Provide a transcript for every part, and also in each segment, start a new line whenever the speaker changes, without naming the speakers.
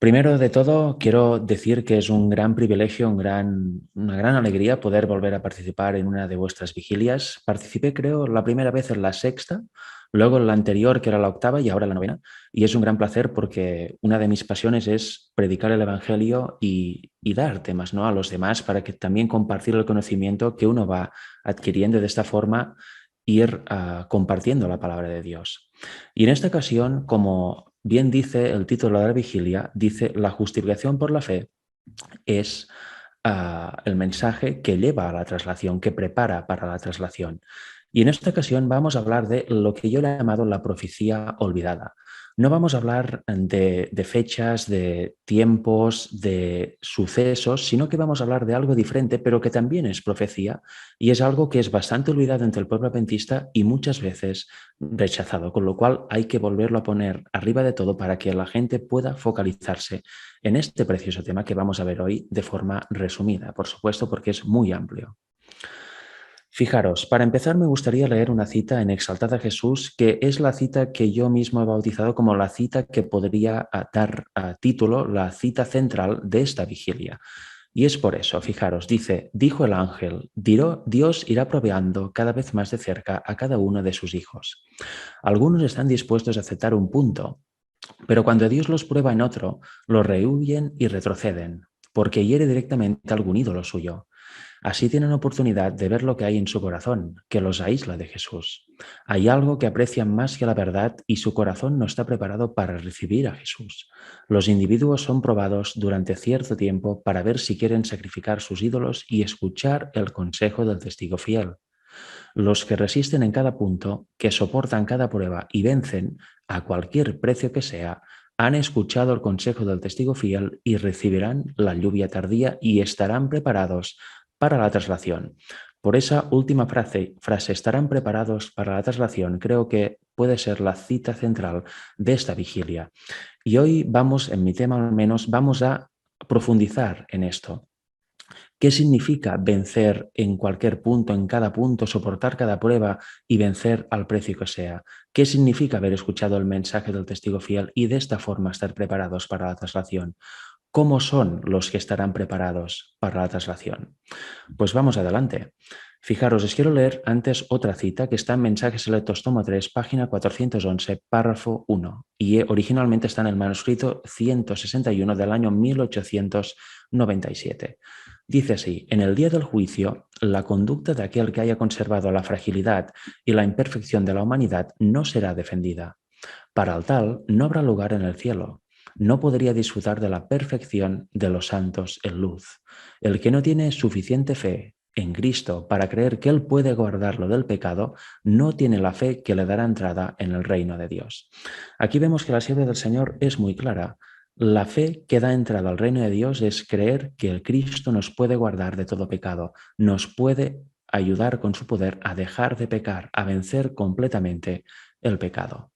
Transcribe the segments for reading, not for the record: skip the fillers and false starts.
Primero de todo, quiero decir que es un gran privilegio, una gran alegría poder volver a participar en una de vuestras vigilias. Participé, creo, la primera vez en la sexta, luego en la anterior, que era la octava, y ahora la novena. Y es un gran placer porque una de mis pasiones es predicar el Evangelio y dar temas, ¿no?, a los demás para que también compartir el conocimiento que uno va adquiriendo, de esta forma ir compartiendo la palabra de Dios. Y en esta ocasión, como bien dice el título de la vigilia, dice: la justificación por la fe es el mensaje que lleva a la traslación, que prepara para la traslación. Y en esta ocasión vamos a hablar de lo que yo le he llamado la profecía olvidada. No vamos a hablar de fechas, de tiempos, de sucesos, sino que vamos a hablar de algo diferente, pero que también es profecía y es algo que es bastante olvidado entre el pueblo adventista y muchas veces rechazado, con lo cual hay que volverlo a poner arriba de todo para que la gente pueda focalizarse en este precioso tema que vamos a ver hoy de forma resumida, por supuesto, porque es muy amplio. Fijaros, para empezar me gustaría leer una cita en Exaltad a Jesús, que es la cita que yo mismo he bautizado como la cita que podría dar a título la cita central de esta vigilia. Y es por eso, fijaros, dice: dijo el ángel, Dios irá proveando cada vez más de cerca a cada uno de sus hijos. Algunos están dispuestos a aceptar un punto, pero cuando Dios los prueba en otro, los rehuyen y retroceden, porque hiere directamente a algún ídolo suyo. Así tienen oportunidad de ver lo que hay en su corazón, que los aísla de Jesús. Hay algo que aprecian más que la verdad y su corazón no está preparado para recibir a Jesús. Los individuos son probados durante cierto tiempo para ver si quieren sacrificar sus ídolos y escuchar el consejo del testigo fiel. Los que resisten en cada punto, que soportan cada prueba y vencen a cualquier precio que sea, han escuchado el consejo del testigo fiel y recibirán la lluvia tardía y estarán preparados para la traslación. Por esa última frase, estarán preparados para la traslación, creo que puede ser la cita central de esta vigilia. Y hoy vamos, en mi tema al menos, vamos a profundizar en esto. ¿Qué significa vencer en cualquier punto, en cada punto, soportar cada prueba y vencer al precio que sea? ¿Qué significa haber escuchado el mensaje del testigo fiel y de esta forma estar preparados para la traslación? ¿Cómo son los que estarán preparados para la traslación? Pues vamos adelante. Fijaros, os quiero leer antes otra cita que está en Mensajes Selectos, tomo 3, página 411, párrafo 1, y originalmente está en el manuscrito 161 del año 1897. Dice así: en el día del juicio, la conducta de aquel que haya conservado la fragilidad y la imperfección de la humanidad no será defendida. Para el tal, no habrá lugar en el cielo. No podría disfrutar de la perfección de los santos en luz. El que no tiene suficiente fe en Cristo para creer que Él puede guardarlo del pecado, no tiene la fe que le dará entrada en el reino de Dios. Aquí vemos que la sierva del Señor es muy clara. La fe que da entrada al reino de Dios es creer que el Cristo nos puede guardar de todo pecado, nos puede ayudar con su poder a dejar de pecar, a vencer completamente el pecado.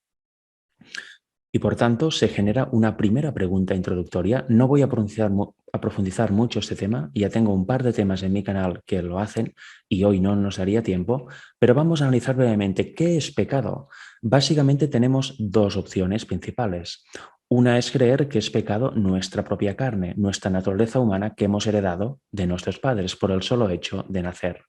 Y por tanto se genera una primera pregunta introductoria. No voy a profundizar mucho este tema, ya tengo un par de temas en mi canal que lo hacen y hoy no nos daría tiempo, pero vamos a analizar brevemente qué es pecado. Básicamente tenemos dos opciones principales. Una es creer que es pecado nuestra propia carne, nuestra naturaleza humana que hemos heredado de nuestros padres por el solo hecho de nacer.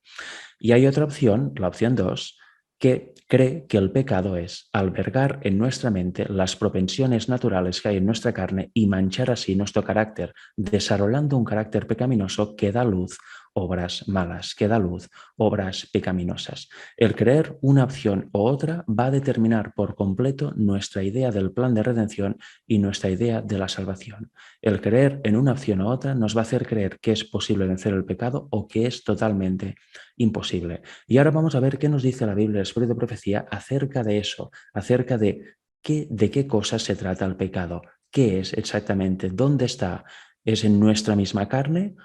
Y hay otra opción, la opción 2, que cree que el pecado es albergar en nuestra mente las propensiones naturales que hay en nuestra carne y manchar así nuestro carácter, desarrollando un carácter pecaminoso que da luz obras malas, que da luz obras pecaminosas. El creer una opción u otra va a determinar por completo nuestra idea del plan de redención y nuestra idea de la salvación. El creer en una opción u otra nos va a hacer creer que es posible vencer el pecado o que es totalmente imposible. Y ahora vamos a ver qué nos dice la Biblia, el Espíritu de Profecía, acerca de eso, acerca de qué cosas se trata el pecado, qué es exactamente, dónde está, ¿es en nuestra misma carne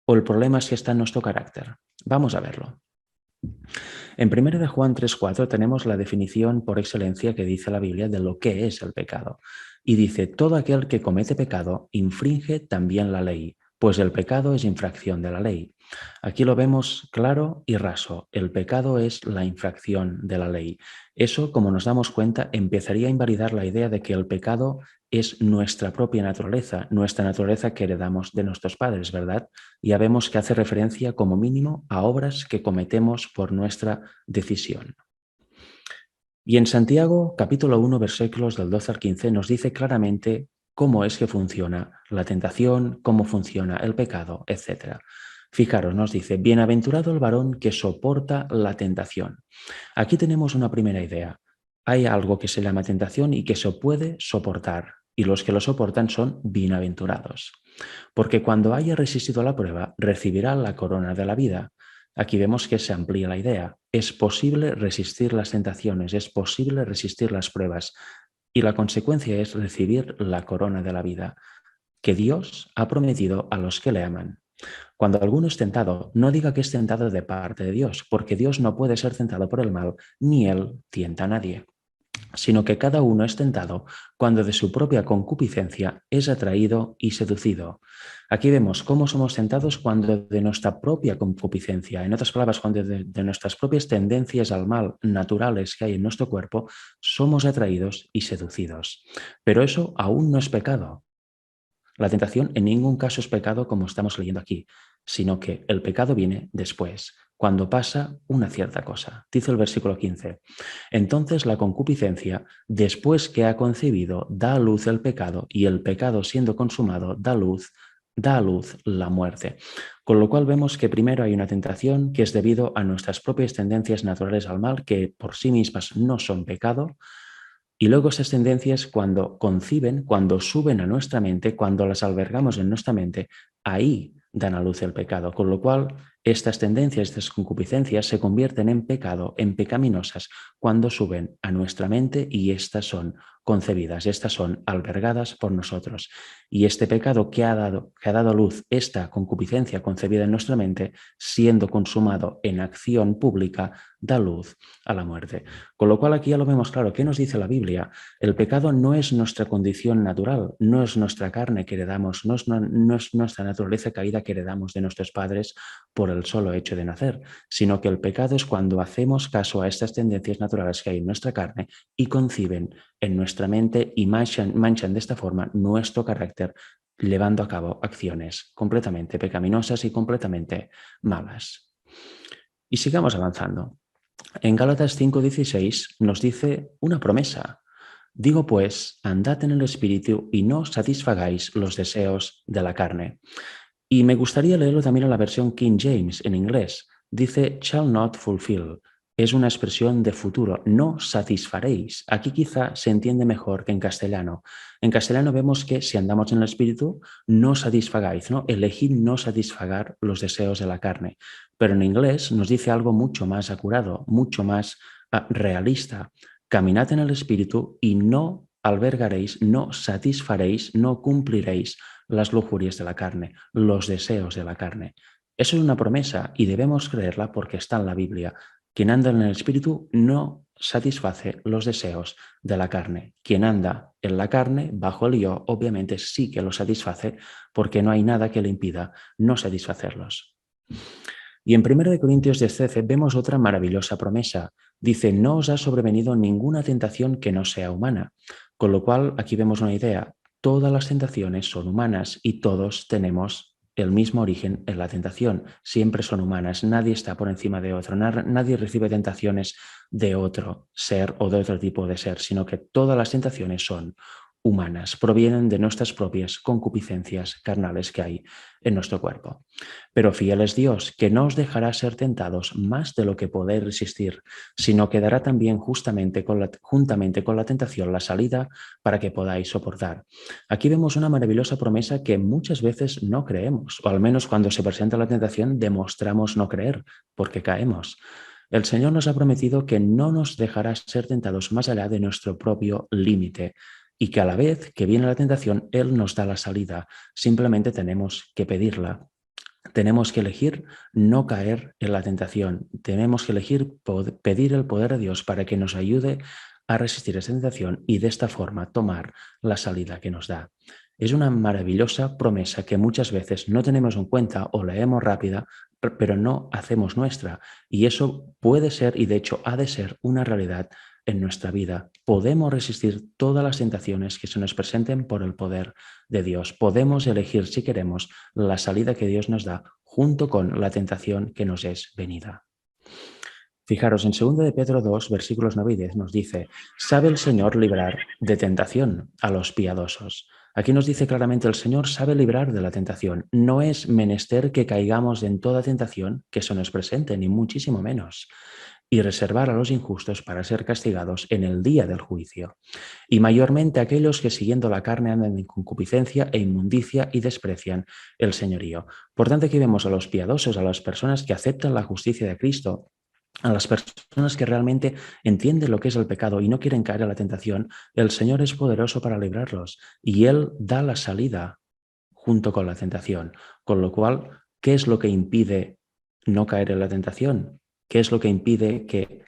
o el problema es que está en nuestro carácter? Vamos a verlo. En 1 de Juan 3:4 tenemos la definición por excelencia que dice la Biblia de lo que es el pecado. Y dice: todo aquel que comete pecado infringe también la ley, pues el pecado es infracción de la ley. Aquí lo vemos claro y raso. El pecado es la infracción de la ley. Eso, como nos damos cuenta, empezaría a invalidar la idea de que el pecado es nuestra propia naturaleza que heredamos de nuestros padres, ¿verdad? Ya vemos que hace referencia como mínimo a obras que cometemos por nuestra decisión. Y en Santiago, capítulo 1, versículos del 12 al 15, nos dice claramente cómo es que funciona la tentación, cómo funciona el pecado, etc. Fijaros, nos dice, bienaventurado el varón que soporta la tentación. Aquí tenemos una primera idea. Hay algo que se llama tentación y que se puede soportar, y los que lo soportan son bienaventurados. Porque cuando haya resistido la prueba, recibirá la corona de la vida. Aquí vemos que se amplía la idea. Es posible resistir las tentaciones, es posible resistir las pruebas, y la consecuencia es recibir la corona de la vida que Dios ha prometido a los que le aman. Cuando alguno es tentado, no diga que es tentado de parte de Dios, porque Dios no puede ser tentado por el mal, ni Él tienta a nadie, sino que cada uno es tentado cuando de su propia concupiscencia es atraído y seducido. Aquí vemos cómo somos tentados cuando de nuestra propia concupiscencia, en otras palabras, cuando de nuestras propias tendencias al mal naturales que hay en nuestro cuerpo, somos atraídos y seducidos. Pero eso aún no es pecado. La tentación en ningún caso es pecado como estamos leyendo aquí, sino que el pecado viene después, cuando pasa una cierta cosa. Dice el versículo 15. Entonces la concupiscencia, después que ha concebido, da a luz el pecado, y el pecado siendo consumado da a luz la muerte. Con lo cual vemos que primero hay una tentación que es debido a nuestras propias tendencias naturales al mal, que por sí mismas no son pecado, y luego esas tendencias cuando conciben, cuando suben a nuestra mente, cuando las albergamos en nuestra mente, ahí dan a luz el pecado. Con lo cual, estas tendencias, estas concupiscencias se convierten en pecado, en pecaminosas, cuando suben a nuestra mente y estas son concebidas, estas son albergadas por nosotros. Y este pecado que ha dado a luz esta concupiscencia concebida en nuestra mente, siendo consumado en acción pública, da luz a la muerte. Con lo cual aquí ya lo vemos claro. ¿Qué nos dice la Biblia? El pecado no es nuestra condición natural, no es nuestra carne que heredamos, no es nuestra naturaleza caída que heredamos de nuestros padres por el solo hecho de nacer, sino que el pecado es cuando hacemos caso a estas tendencias naturales que hay en nuestra carne y conciben en nuestra mente y manchan de esta forma nuestro carácter, llevando a cabo acciones completamente pecaminosas y completamente malas. Y sigamos avanzando. En Gálatas 5:16 nos dice una promesa. Digo pues, andad en el Espíritu y no satisfagáis los deseos de la carne. Y me gustaría leerlo también en la versión King James, en inglés. Dice, shall not fulfill. Es una expresión de futuro, no satisfaréis. Aquí quizá se entiende mejor que en castellano. En castellano vemos que si andamos en el Espíritu, no satisfagáis, ¿no? Elegid no satisfagar los deseos de la carne. Pero en inglés nos dice algo mucho más acurado, mucho más realista. Caminad en el Espíritu y no albergaréis, no satisfaréis, no cumpliréis las lujurias de la carne, los deseos de la carne. Eso es una promesa y debemos creerla porque está en la Biblia. Quien anda en el Espíritu no satisface los deseos de la carne. Quien anda en la carne, bajo el yo, obviamente sí que lo satisface porque no hay nada que le impida no satisfacerlos. Y en 1 Corintios 13 vemos otra maravillosa promesa. Dice, no os ha sobrevenido ninguna tentación que no sea humana. Con lo cual, aquí vemos una idea. Todas las tentaciones son humanas y todos tenemos el mismo origen en la tentación. Siempre son humanas. Nadie está por encima de otro. Nadie recibe tentaciones de otro ser o de otro tipo de ser, sino que todas las tentaciones son humanas, provienen de nuestras propias concupiscencias carnales que hay en nuestro cuerpo. Pero fiel es Dios, que no os dejará ser tentados más de lo que podéis resistir, sino que dará también juntamente con la tentación la salida para que podáis soportar. Aquí vemos una maravillosa promesa que muchas veces no creemos, o al menos cuando se presenta la tentación demostramos no creer, porque caemos. El Señor nos ha prometido que no nos dejará ser tentados más allá de nuestro propio límite y que a la vez que viene la tentación, Él nos da la salida. Simplemente tenemos que pedirla. Tenemos que elegir no caer en la tentación. Tenemos que elegir pedir el poder de Dios para que nos ayude a resistir esa tentación y de esta forma tomar la salida que nos da. Es una maravillosa promesa que muchas veces no tenemos en cuenta o leemos rápida, pero no hacemos nuestra. Y eso puede ser, y de hecho ha de ser, una realidad en nuestra vida. Podemos resistir todas las tentaciones que se nos presenten por el poder de Dios. Podemos elegir, si queremos, la salida que Dios nos da junto con la tentación que nos es venida. Fijaros, en 2 de Pedro 2, versículos 9 y 10 nos dice: sabe el Señor librar de tentación a los piadosos. Aquí nos dice claramente: el Señor sabe librar de la tentación. No es menester que caigamos en toda tentación que se nos presente, ni muchísimo menos, y reservar a los injustos para ser castigados en el día del juicio. Y mayormente aquellos que siguiendo la carne andan en concupiscencia e inmundicia y desprecian el señorío. Por tanto, aquí vemos a los piadosos, a las personas que aceptan la justicia de Cristo, a las personas que realmente entienden lo que es el pecado y no quieren caer a la tentación. El Señor es poderoso para librarlos y Él da la salida junto con la tentación. Con lo cual, ¿qué es lo que impide no caer en la tentación? ¿Qué es lo que impide que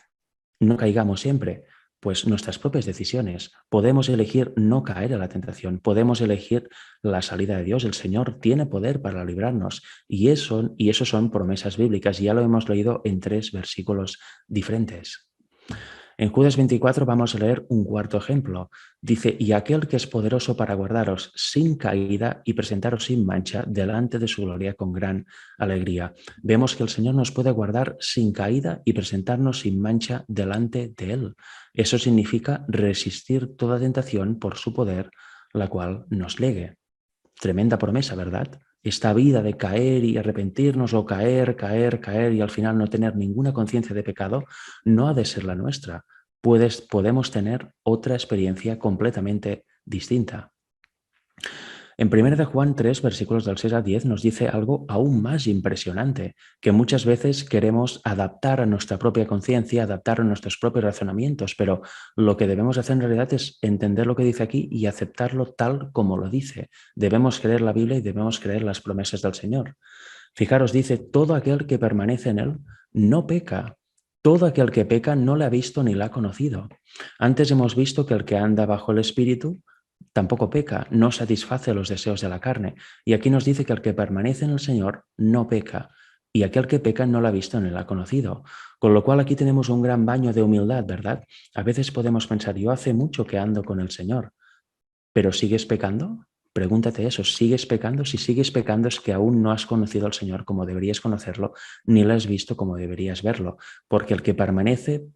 no caigamos siempre? Pues nuestras propias decisiones. Podemos elegir no caer en la tentación, podemos elegir la salida de Dios. El Señor tiene poder para librarnos y eso son promesas bíblicas. Ya lo hemos leído en 3 versículos diferentes. En Judas 24 vamos a leer un cuarto ejemplo. Dice: y aquel que es poderoso para guardaros sin caída y presentaros sin mancha delante de su gloria con gran alegría. Vemos que el Señor nos puede guardar sin caída y presentarnos sin mancha delante de Él. Eso significa resistir toda tentación por su poder, la cual nos llegue. Tremenda promesa, ¿verdad? Esta vida de caer y arrepentirnos o caer y al final no tener ninguna conciencia de pecado no ha de ser la nuestra. Podemos tener otra experiencia completamente distinta. En 1 de Juan 3, versículos del 6 al 10, nos dice algo aún más impresionante, que muchas veces queremos adaptar a nuestra propia conciencia, adaptar a nuestros propios razonamientos, pero lo que debemos hacer en realidad es entender lo que dice aquí y aceptarlo tal como lo dice. Debemos creer la Biblia y debemos creer las promesas del Señor. Fijaros, dice: todo aquel que permanece en Él no peca. Todo aquel que peca no le ha visto ni la ha conocido. Antes hemos visto que el que anda bajo el Espíritu tampoco peca, no satisface los deseos de la carne. Y aquí nos dice que el que permanece en el Señor no peca, y aquel que peca no lo ha visto ni lo ha conocido. Con lo cual aquí tenemos un gran baño de humildad, ¿verdad? A veces podemos pensar: yo hace mucho que ando con el Señor, ¿pero sigues pecando? Pregúntate eso: ¿sigues pecando? Si sigues pecando es que aún no has conocido al Señor como deberías conocerlo, ni lo has visto como deberías verlo, porque el que permanece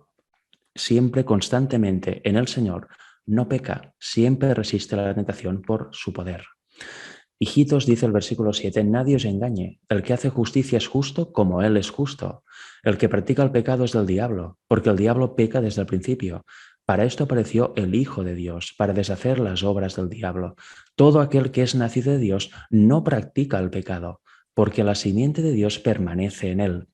siempre, constantemente en el Señor, no peca, siempre resiste la tentación por su poder. Hijitos, dice el versículo 7, nadie os engañe. El que hace justicia es justo como Él es justo. El que practica el pecado es del diablo, porque el diablo peca desde el principio. Para esto apareció el Hijo de Dios, para deshacer las obras del diablo. Todo aquel que es nacido de Dios no practica el pecado, porque la simiente de Dios permanece en él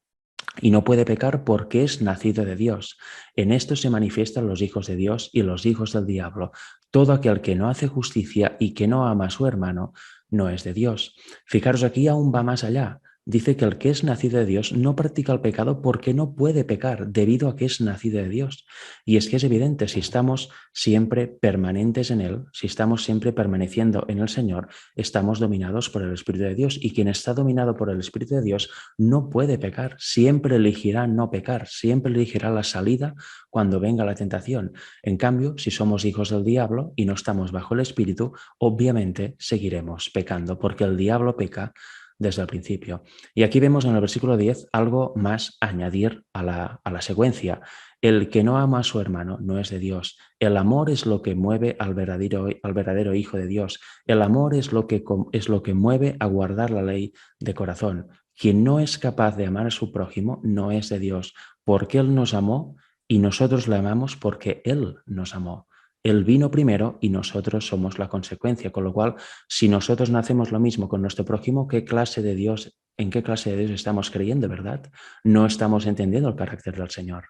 y no puede pecar porque es nacido de Dios. En esto se manifiestan los hijos de Dios y los hijos del diablo. Todo aquel que no hace justicia y que no ama a su hermano no es de Dios. Fijaros, aquí aún va más allá. Dice que el que es nacido de Dios no practica el pecado porque no puede pecar debido a que es nacido de Dios. Y es que es evidente, si estamos siempre permanentes en Él, si estamos siempre permaneciendo en el Señor, estamos dominados por el Espíritu de Dios. Y quien está dominado por el Espíritu de Dios no puede pecar, siempre elegirá no pecar, siempre elegirá la salida cuando venga la tentación. En cambio, si somos hijos del diablo y no estamos bajo el Espíritu, obviamente seguiremos pecando, porque el diablo peca desde el principio. Y aquí vemos en el versículo 10 algo más a añadir a la secuencia. El que no ama a su hermano no es de Dios. El amor es lo que mueve al verdadero Hijo de Dios. El amor es lo que mueve a guardar la ley de corazón. Quien no es capaz de amar a su prójimo no es de Dios, porque Él nos amó y nosotros le amamos porque Él nos amó. Él vino primero y nosotros somos la consecuencia, con lo cual, si nosotros no hacemos lo mismo con nuestro prójimo, ¿en qué clase de Dios estamos creyendo, verdad? No estamos entendiendo el carácter del Señor.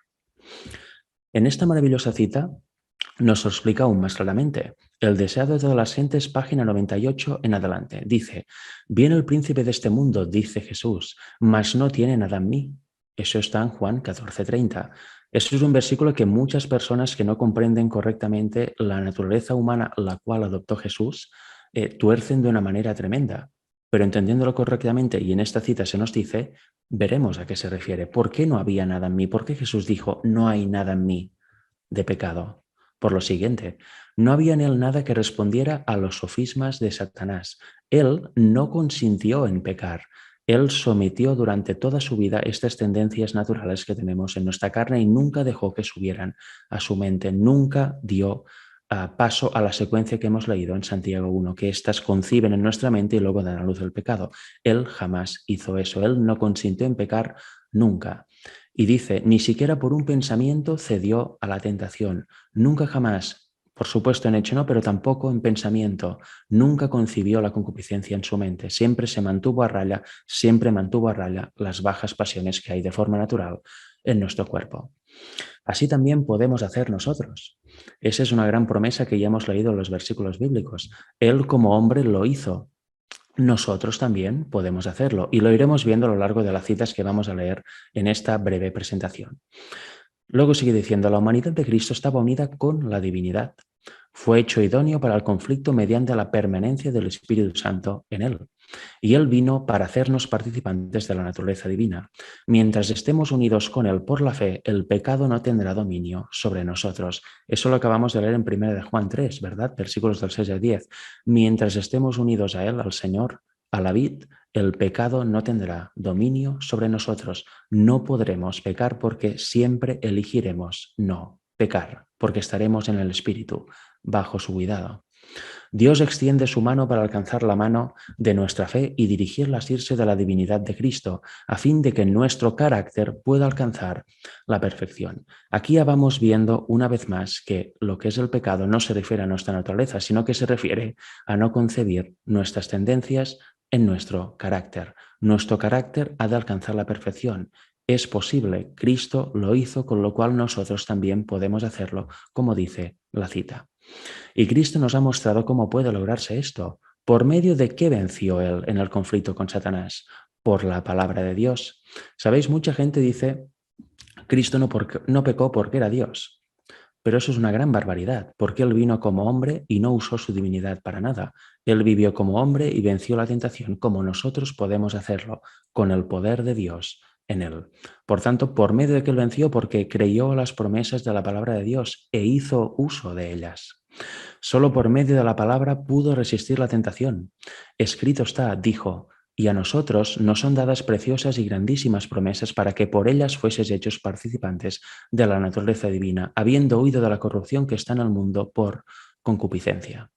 En esta maravillosa cita nos lo explica aún más claramente. El deseo de todas las gentes, página 98 en adelante. Dice: viene el príncipe de este mundo, dice Jesús, mas no tiene nada en mí. Eso está en Juan 14:30. Eso es un versículo que muchas personas que no comprenden correctamente la naturaleza humana la cual adoptó Jesús, tuercen de una manera tremenda. Pero entendiéndolo correctamente, y en esta cita se nos dice, veremos a qué se refiere. ¿Por qué no había nada en mí? ¿Por qué Jesús dijo, no hay nada en mí? de pecado. Por lo siguiente, no había en él nada que respondiera a los sofismas de Satanás. Él no consintió en pecar. Él sometió durante toda su vida estas tendencias naturales que tenemos en nuestra carne y nunca dejó que subieran a su mente, nunca dio paso a la secuencia que hemos leído en Santiago 1, que éstas conciben en nuestra mente y luego dan a luz el pecado. Él jamás hizo eso, él no consintió en pecar nunca. Y dice, ni siquiera por un pensamiento cedió a la tentación, nunca jamás. Por supuesto en hecho no, pero tampoco en pensamiento. Nunca concibió la concupiscencia en su mente. Siempre se mantuvo a raya, siempre mantuvo a raya las bajas pasiones que hay de forma natural en nuestro cuerpo. Así también podemos hacer nosotros. Esa es una gran promesa que ya hemos leído en los versículos bíblicos. Él como hombre lo hizo. Nosotros también podemos hacerlo y lo iremos viendo a lo largo de las citas que vamos a leer en esta breve presentación. Luego sigue diciendo, la humanidad de Cristo estaba unida con la divinidad. Fue hecho idóneo para el conflicto mediante la permanencia del Espíritu Santo en él. Y él vino para hacernos participantes de la naturaleza divina. Mientras estemos unidos con él por la fe, el pecado no tendrá dominio sobre nosotros. Eso lo acabamos de leer en 1 de Juan 3, ¿verdad? Versículos del 6 al 10. Mientras estemos unidos a él, al Señor, a la vid, el pecado no tendrá dominio sobre nosotros. No podremos pecar porque siempre elegiremos no pecar, porque estaremos en el Espíritu, bajo su cuidado. Dios extiende su mano para alcanzar la mano de nuestra fe y dirigirla a asirse de la divinidad de Cristo, a fin de que nuestro carácter pueda alcanzar la perfección. Aquí ya vamos viendo una vez más que lo que es el pecado no se refiere a nuestra naturaleza, sino que se refiere a no concebir nuestras tendencias en nuestro carácter. Nuestro carácter ha de alcanzar la perfección. Es posible, Cristo lo hizo, con lo cual nosotros también podemos hacerlo, como dice la cita. Y Cristo nos ha mostrado cómo puede lograrse esto. ¿Por medio de qué venció él en el conflicto con Satanás? Por la palabra de Dios. Sabéis, mucha gente dice, Cristo no pecó porque era Dios. Pero eso es una gran barbaridad, porque él vino como hombre y no usó su divinidad para nada. Él vivió como hombre y venció la tentación como nosotros podemos hacerlo, con el poder de Dios en él. Por tanto, por medio de que él venció, porque creyó las promesas de la palabra de Dios e hizo uso de ellas. Solo por medio de la palabra pudo resistir la tentación. Escrito está, dijo, y a nosotros nos son dadas preciosas y grandísimas promesas para que por ellas fueses hechos participantes de la naturaleza divina, habiendo huido de la corrupción que está en el mundo por concupiscencia.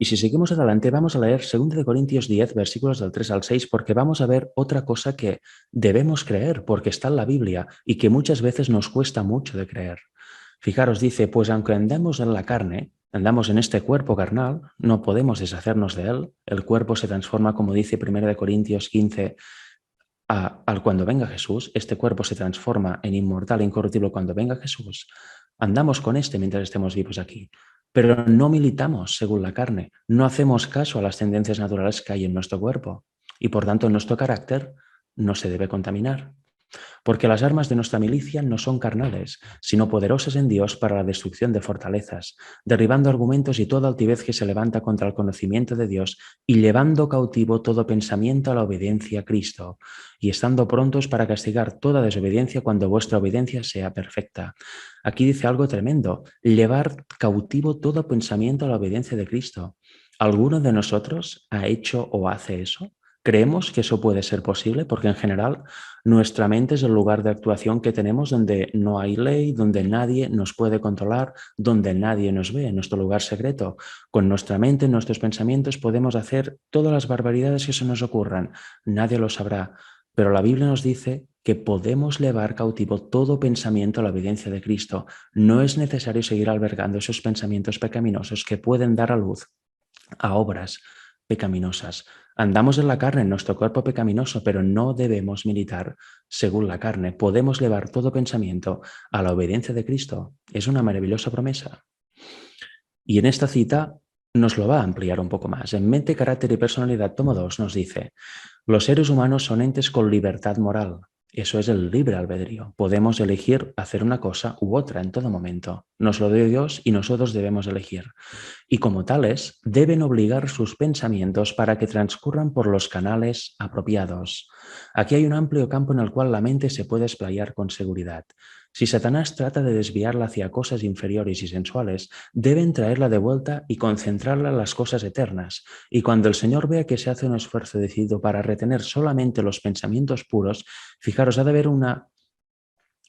Y si seguimos adelante, vamos a leer 2 Corintios 10, versículos del 3 al 6, porque vamos a ver otra cosa que debemos creer, porque está en la Biblia y que muchas veces nos cuesta mucho de creer. Fijaros, dice, pues aunque andemos en la carne, andamos en este cuerpo carnal, no podemos deshacernos de él. El cuerpo se transforma, como dice 1 Corintios 15, al cuando venga Jesús. Este cuerpo se transforma en inmortal e incorruptible cuando venga Jesús. Andamos con este mientras estemos vivos aquí. Pero no militamos según la carne, no hacemos caso a las tendencias naturales que hay en nuestro cuerpo y por tanto nuestro carácter no se debe contaminar. Porque las armas de nuestra milicia no son carnales, sino poderosas en Dios para la destrucción de fortalezas, derribando argumentos y toda altivez que se levanta contra el conocimiento de Dios y llevando cautivo todo pensamiento a la obediencia a Cristo, y estando prontos para castigar toda desobediencia cuando vuestra obediencia sea perfecta. Aquí dice algo tremendo, llevar cautivo todo pensamiento a la obediencia de Cristo. ¿Alguno de nosotros ha hecho o hace eso? ¿Creemos que eso puede ser posible? Porque en general nuestra mente es el lugar de actuación que tenemos donde no hay ley, donde nadie nos puede controlar, donde nadie nos ve, en nuestro lugar secreto. Con nuestra mente, nuestros pensamientos podemos hacer todas las barbaridades que se nos ocurran. Nadie lo sabrá. Pero la Biblia nos dice que podemos llevar cautivo todo pensamiento a la obediencia de Cristo. No es necesario seguir albergando esos pensamientos pecaminosos que pueden dar a luz a obras pecaminosas. Andamos en la carne, en nuestro cuerpo pecaminoso, pero no debemos militar según la carne. Podemos llevar todo pensamiento a la obediencia de Cristo. Es una maravillosa promesa. Y en esta cita nos lo va a ampliar un poco más. En Mente, Carácter y Personalidad, tomo 2, nos dice, los seres humanos son entes con libertad moral. Eso es el libre albedrío. Podemos elegir hacer una cosa u otra en todo momento. Nos lo dio Dios y nosotros debemos elegir. Y como tales, deben obligar sus pensamientos para que transcurran por los canales apropiados. Aquí hay un amplio campo en el cual la mente se puede explayar con seguridad. Si Satanás trata de desviarla hacia cosas inferiores y sensuales, deben traerla de vuelta y concentrarla en las cosas eternas. Y cuando el Señor vea que se hace un esfuerzo decidido para retener solamente los pensamientos puros, fijaros, ha de haber una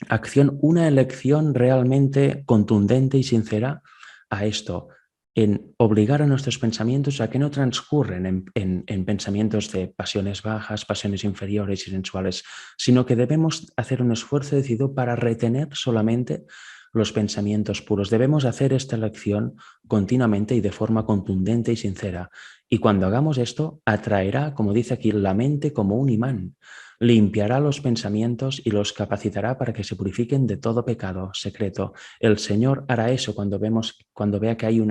acción, una elección realmente contundente y sincera a esto, en obligar a nuestros pensamientos a que no transcurren en pensamientos de pasiones bajas, pasiones inferiores y sensuales, sino que debemos hacer un esfuerzo decidido para retener solamente los pensamientos puros. Debemos hacer esta elección continuamente y de forma contundente y sincera. Y cuando hagamos esto, atraerá, como dice aquí, la mente como un imán. Limpiará los pensamientos y los capacitará para que se purifiquen de todo pecado secreto. El Señor hará eso cuando vea que hay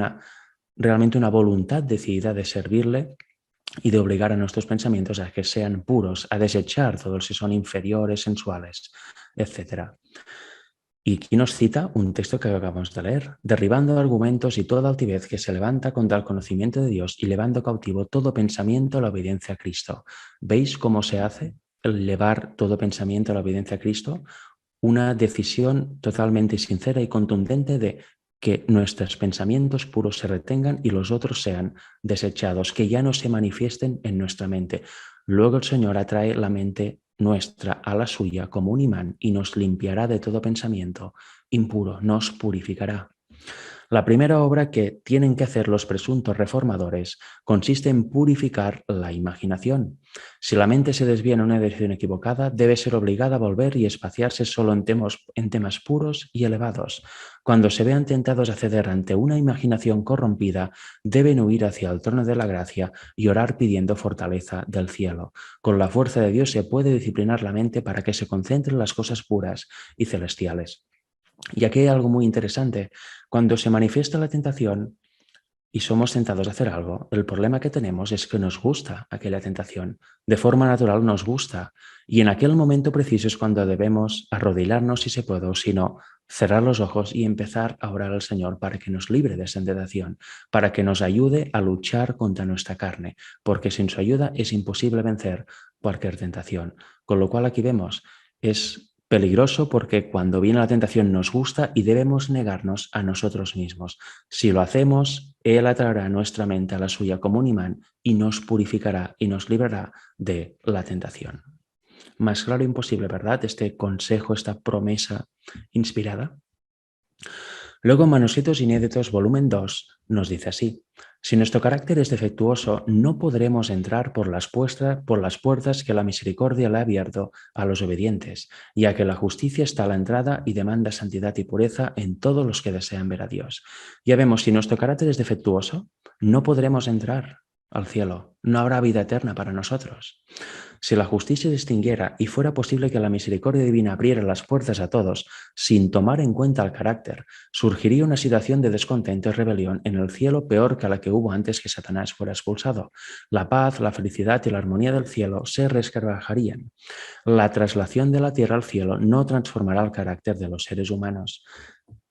realmente una voluntad decidida de servirle y de obligar a nuestros pensamientos a que sean puros, a desechar todos si son inferiores, sensuales, etc. Y aquí nos cita un texto que acabamos de leer: derribando argumentos y toda altivez que se levanta contra el conocimiento de Dios y llevando cautivo todo pensamiento a la obediencia a Cristo. ¿Veis cómo se hace el llevar todo pensamiento a la obediencia a Cristo? Una decisión totalmente sincera y contundente de que nuestros pensamientos puros se retengan y los otros sean desechados, que ya no se manifiesten en nuestra mente. Luego el Señor atrae la mente nuestra a la suya como un imán y nos limpiará de todo pensamiento impuro, nos purificará. La primera obra que tienen que hacer los presuntos reformadores consiste en purificar la imaginación. Si la mente se desvía en una dirección equivocada, debe ser obligada a volver y espaciarse solo en temas puros y elevados. Cuando se vean tentados a ceder ante una imaginación corrompida, deben huir hacia el trono de la gracia y orar pidiendo fortaleza del cielo. Con la fuerza de Dios se puede disciplinar la mente para que se concentre en las cosas puras y celestiales. Y aquí hay algo muy interesante. Cuando se manifiesta la tentación y somos tentados a hacer algo, el problema que tenemos es que nos gusta aquella tentación. De forma natural nos gusta. Y en aquel momento preciso es cuando debemos arrodillarnos, si se puede, o si no, cerrar los ojos y empezar a orar al Señor para que nos libre de esa tentación, para que nos ayude a luchar contra nuestra carne, porque sin su ayuda es imposible vencer cualquier tentación. Con lo cual aquí vemos, es peligroso porque cuando viene la tentación nos gusta y debemos negarnos a nosotros mismos. Si lo hacemos, Él atraerá nuestra mente a la suya como un imán y nos purificará y nos librará de la tentación. Más claro imposible, ¿verdad? Este consejo, esta promesa inspirada. Luego, Manuscritos Inéditos, volumen 2, nos dice así: si nuestro carácter es defectuoso, no podremos entrar por las puertas que la misericordia le ha abierto a los obedientes, ya que la justicia está a la entrada y demanda santidad y pureza en todos los que desean ver a Dios. Ya vemos, si nuestro carácter es defectuoso, no podremos entrar al cielo, no habrá vida eterna para nosotros. Si la justicia distinguiera y fuera posible que la misericordia divina abriera las puertas a todos sin tomar en cuenta el carácter, surgiría una situación de descontento y rebelión en el cielo peor que la que hubo antes que Satanás fuera expulsado. La paz, la felicidad y la armonía del cielo se resquebrajarían. La traslación de la tierra al cielo no transformará el carácter de los seres humanos.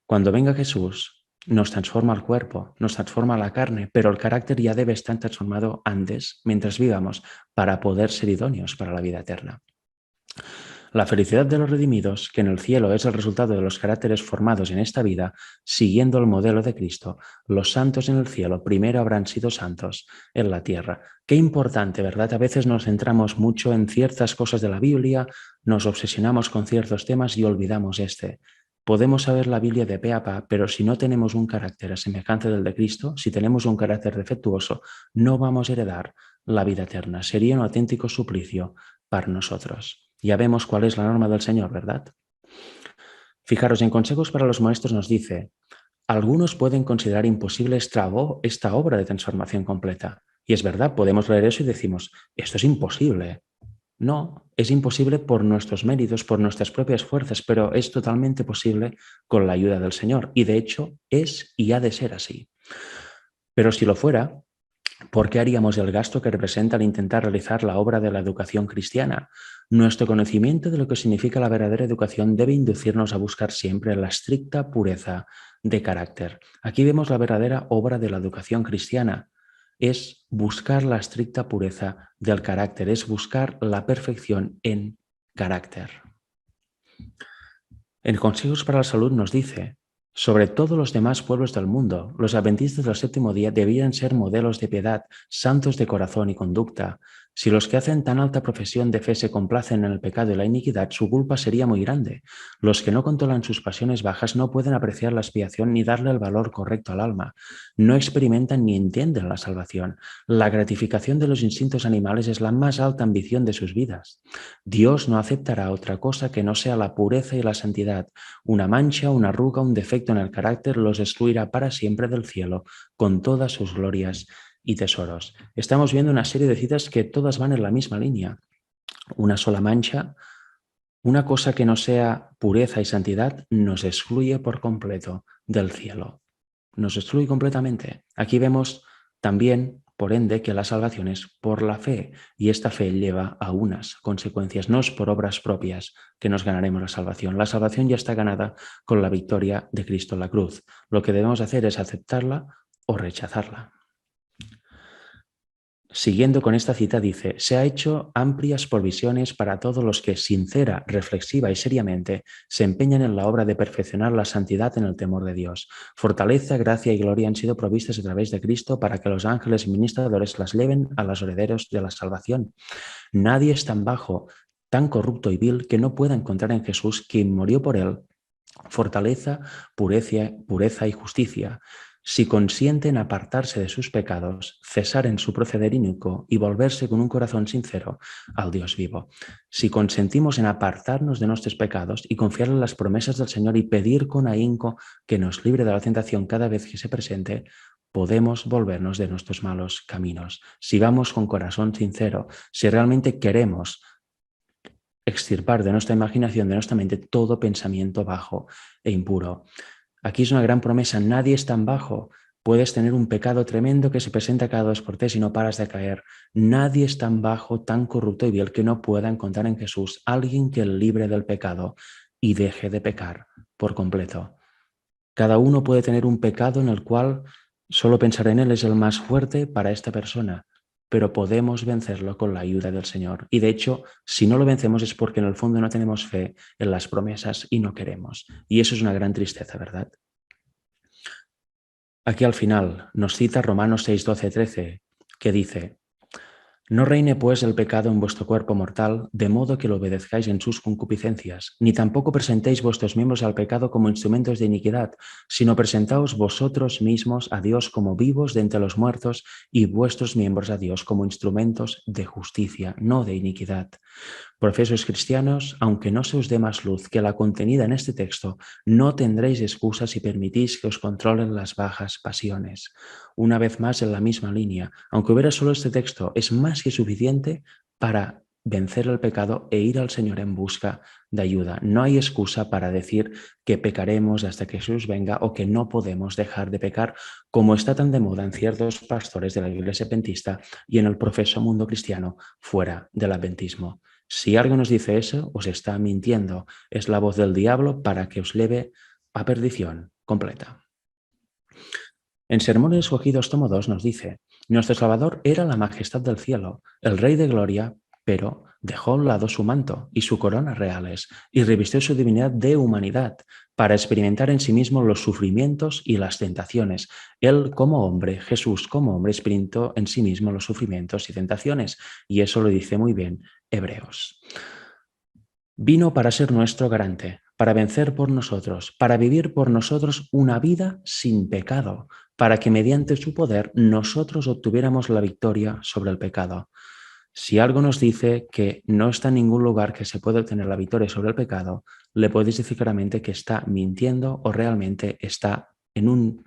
Cuando venga Jesús, nos transforma el cuerpo, nos transforma la carne, pero el carácter ya debe estar transformado antes, mientras vivamos, para poder ser idóneos para la vida eterna. La felicidad de los redimidos, que en el cielo es el resultado de los caracteres formados en esta vida, siguiendo el modelo de Cristo, los santos en el cielo primero habrán sido santos en la tierra. Qué importante, ¿verdad? A veces nos centramos mucho en ciertas cosas de la Biblia, nos obsesionamos con ciertos temas y olvidamos este. Podemos saber la Biblia de pe a pa, pero si no tenemos un carácter a semejanza del de Cristo, si tenemos un carácter defectuoso, no vamos a heredar la vida eterna. Sería un auténtico suplicio para nosotros. Ya vemos cuál es la norma del Señor, ¿verdad? Fijaros, en Consejos para los Maestros nos dice: algunos pueden considerar imposible esta obra de transformación completa. Y es verdad, podemos leer eso y decimos, esto es imposible. No, es imposible por nuestros méritos, por nuestras propias fuerzas, pero es totalmente posible con la ayuda del Señor. Y de hecho es y ha de ser así. Pero si lo fuera, ¿por qué haríamos el gasto que representa al intentar realizar la obra de la educación cristiana? Nuestro conocimiento de lo que significa la verdadera educación debe inducirnos a buscar siempre la estricta pureza de carácter. Aquí vemos la verdadera obra de la educación cristiana. Es buscar la estricta pureza del carácter, es buscar la perfección en carácter. En Consejos para la Salud nos dice: sobre todos los demás pueblos del mundo, los adventistas del séptimo día debían ser modelos de piedad, santos de corazón y conducta. Si los que hacen tan alta profesión de fe se complacen en el pecado y la iniquidad, su culpa sería muy grande. Los que no controlan sus pasiones bajas no pueden apreciar la expiación ni darle el valor correcto al alma. No experimentan ni entienden la salvación. La gratificación de los instintos animales es la más alta ambición de sus vidas. Dios no aceptará otra cosa que no sea la pureza y la santidad. Una mancha, una arruga, un defecto en el carácter los excluirá para siempre del cielo, con todas sus glorias y tesoros. Estamos viendo una serie de citas que todas van en la misma línea. Una sola mancha, una cosa que no sea pureza y santidad, nos excluye por completo del cielo. Nos excluye completamente. Aquí vemos también, por ende, que la salvación es por la fe, y esta fe lleva a unas consecuencias. No es por obras propias que nos ganaremos la salvación. La salvación ya está ganada con la victoria de Cristo en la cruz. Lo que debemos hacer es aceptarla o rechazarla. Siguiendo con esta cita dice: se ha hecho amplias provisiones para todos los que sincera, reflexiva y seriamente se empeñan en la obra de perfeccionar la santidad en el temor de Dios. Fortaleza, gracia y gloria han sido provistas a través de Cristo para que los ángeles y ministradores las lleven a los herederos de la salvación. Nadie es tan bajo, tan corrupto y vil que no pueda encontrar en Jesús, quien murió por él, fortaleza, pureza y justicia. Si consienten apartarse de sus pecados, cesar en su proceder inicuo y volverse con un corazón sincero al Dios vivo. Si consentimos en apartarnos de nuestros pecados y confiar en las promesas del Señor y pedir con ahínco que nos libre de la tentación cada vez que se presente, podemos volvernos de nuestros malos caminos. Si vamos con corazón sincero, si realmente queremos extirpar de nuestra imaginación, de nuestra mente, todo pensamiento bajo e impuro. Aquí es una gran promesa: nadie es tan bajo. Puedes tener un pecado tremendo que se presenta cada 2 por 3 y no paras de caer. Nadie es tan bajo, tan corrupto y vil que no pueda encontrar en Jesús alguien que le libre del pecado y deje de pecar por completo. Cada uno puede tener un pecado en el cual solo pensar en él es el más fuerte para esta persona, pero podemos vencerlo con la ayuda del Señor. Y de hecho, si no lo vencemos es porque en el fondo no tenemos fe en las promesas y no queremos. Y eso es una gran tristeza, ¿verdad? Aquí al final nos cita Romanos 6, 12, 13, que dice: no reine pues el pecado en vuestro cuerpo mortal, de modo que lo obedezcáis en sus concupiscencias, ni tampoco presentéis vuestros miembros al pecado como instrumentos de iniquidad, sino presentaos vosotros mismos a Dios como vivos de entre los muertos y vuestros miembros a Dios como instrumentos de justicia, no de iniquidad. Profesos cristianos, aunque no se os dé más luz que la contenida en este texto, no tendréis excusa si permitís que os controlen las bajas pasiones. Una vez más, en la misma línea, aunque hubiera solo este texto, es más que suficiente para vencer el pecado e ir al Señor en busca de ayuda. No hay excusa para decir que pecaremos hasta que Jesús venga o que no podemos dejar de pecar, como está tan de moda en ciertos pastores de la Iglesia adventista y en el profeso mundo cristiano fuera del adventismo. Si alguien nos dice eso, os está mintiendo. Es la voz del diablo para que os lleve a perdición completa. En Sermones Escogidos, tomo 2, nos dice: nuestro Salvador era la majestad del cielo, el Rey de gloria, pero dejó a un lado su manto y su corona reales y revistió su divinidad de humanidad para experimentar en sí mismo los sufrimientos y las tentaciones. Él como hombre, Jesús como hombre, experimentó en sí mismo los sufrimientos y tentaciones, y eso lo dice muy bien Hebreos. Vino para ser nuestro garante, para vencer por nosotros, para vivir por nosotros una vida sin pecado, para que mediante su poder nosotros obtuviéramos la victoria sobre el pecado. Si algo nos dice que no está en ningún lugar que se pueda obtener la victoria sobre el pecado, le podéis decir claramente que está mintiendo o realmente está realmente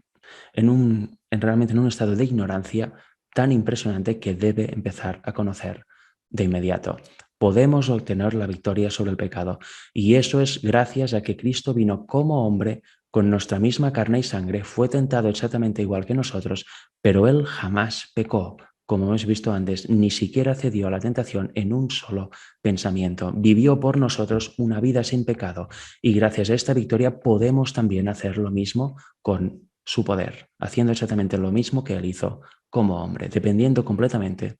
en un estado de ignorancia tan impresionante que debe empezar a conocer de inmediato. Podemos obtener la victoria sobre el pecado, y eso es gracias a que Cristo vino como hombre con nuestra misma carne y sangre, fue tentado exactamente igual que nosotros, pero él jamás pecó, como hemos visto antes, ni siquiera cedió a la tentación en un solo pensamiento. Vivió por nosotros una vida sin pecado, y gracias a esta victoria podemos también hacer lo mismo con su poder, haciendo exactamente lo mismo que él hizo como hombre, dependiendo completamente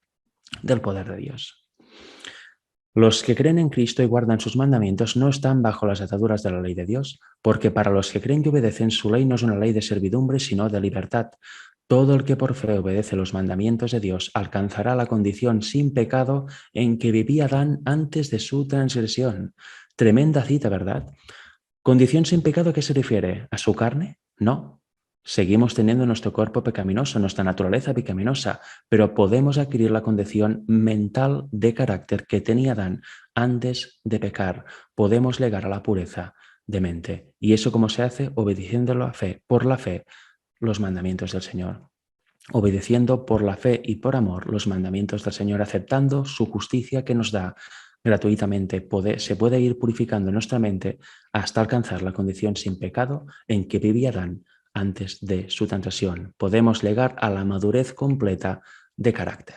del poder de Dios. Los que creen en Cristo y guardan sus mandamientos no están bajo las ataduras de la ley de Dios, porque para los que creen y obedecen, su ley no es una ley de servidumbre, sino de libertad. Todo el que por fe obedece los mandamientos de Dios alcanzará la condición sin pecado en que vivía Adán antes de su transgresión. Tremenda cita, ¿verdad? ¿Condición sin pecado a qué se refiere? ¿A su carne? No. Seguimos teniendo nuestro cuerpo pecaminoso, nuestra naturaleza pecaminosa, pero podemos adquirir la condición mental de carácter que tenía Adán antes de pecar. Podemos llegar a la pureza de mente. ¿Y eso cómo se hace? Obedeciendo la fe, por la fe, los mandamientos del Señor. Obedeciendo por la fe y por amor los mandamientos del Señor, aceptando su justicia que nos da gratuitamente. Se puede ir purificando nuestra mente hasta alcanzar la condición sin pecado en que vivía Adán antes de su transgresión. Podemos llegar a la madurez completa de carácter.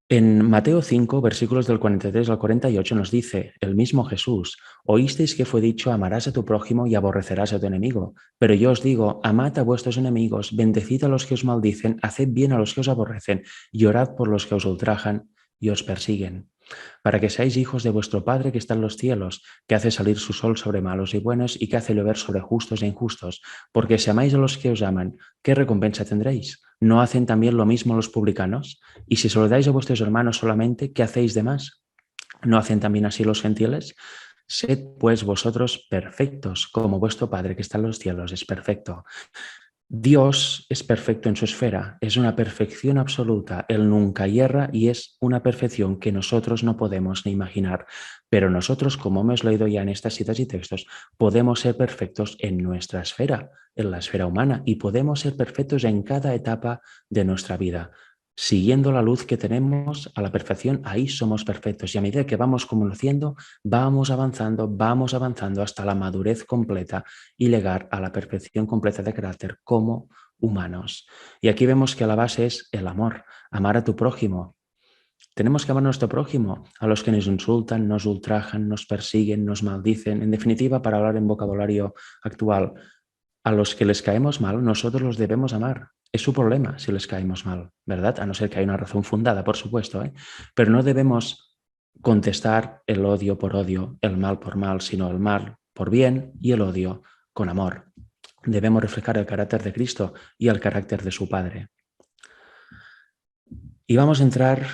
En Mateo 5, versículos del 43 al 48 nos dice el mismo Jesús: oísteis que fue dicho, amarás a tu prójimo y aborrecerás a tu enemigo. Pero yo os digo, amad a vuestros enemigos, bendecid a los que os maldicen, haced bien a los que os aborrecen y orad por los que os ultrajan y os persiguen, para que seáis hijos de vuestro Padre que está en los cielos, que hace salir su sol sobre malos y buenos y que hace llover sobre justos e injustos. Porque si amáis a los que os aman, ¿qué recompensa tendréis? ¿No hacen también lo mismo los publicanos? Y si saludáis a vuestros hermanos solamente, ¿qué hacéis de más? ¿No hacen también así los gentiles? Sed pues vosotros perfectos, como vuestro Padre que está en los cielos es perfecto. Dios es perfecto en su esfera, es una perfección absoluta, Él nunca hierra y es una perfección que nosotros no podemos ni imaginar. Pero nosotros, como hemos leído ya en estas citas y textos, podemos ser perfectos en nuestra esfera, en la esfera humana, y podemos ser perfectos en cada etapa de nuestra vida. Siguiendo la luz que tenemos a la perfección, ahí somos perfectos. Y a medida que vamos conociendo, vamos avanzando hasta la madurez completa y llegar a la perfección completa de carácter como humanos. Y aquí vemos que la base es el amor, amar a tu prójimo. Tenemos que amar a nuestro prójimo, a los que nos insultan, nos ultrajan, nos persiguen, nos maldicen. En definitiva, para hablar en vocabulario actual, a los que les caemos mal, nosotros los debemos amar. Es su problema si les caemos mal, ¿verdad? A no ser que haya una razón fundada, por supuesto, ¿eh? Pero no debemos contestar el odio por odio, el mal por mal, sino el mal por bien y el odio con amor. Debemos reflejar el carácter de Cristo y el carácter de su Padre. Y vamos a entrar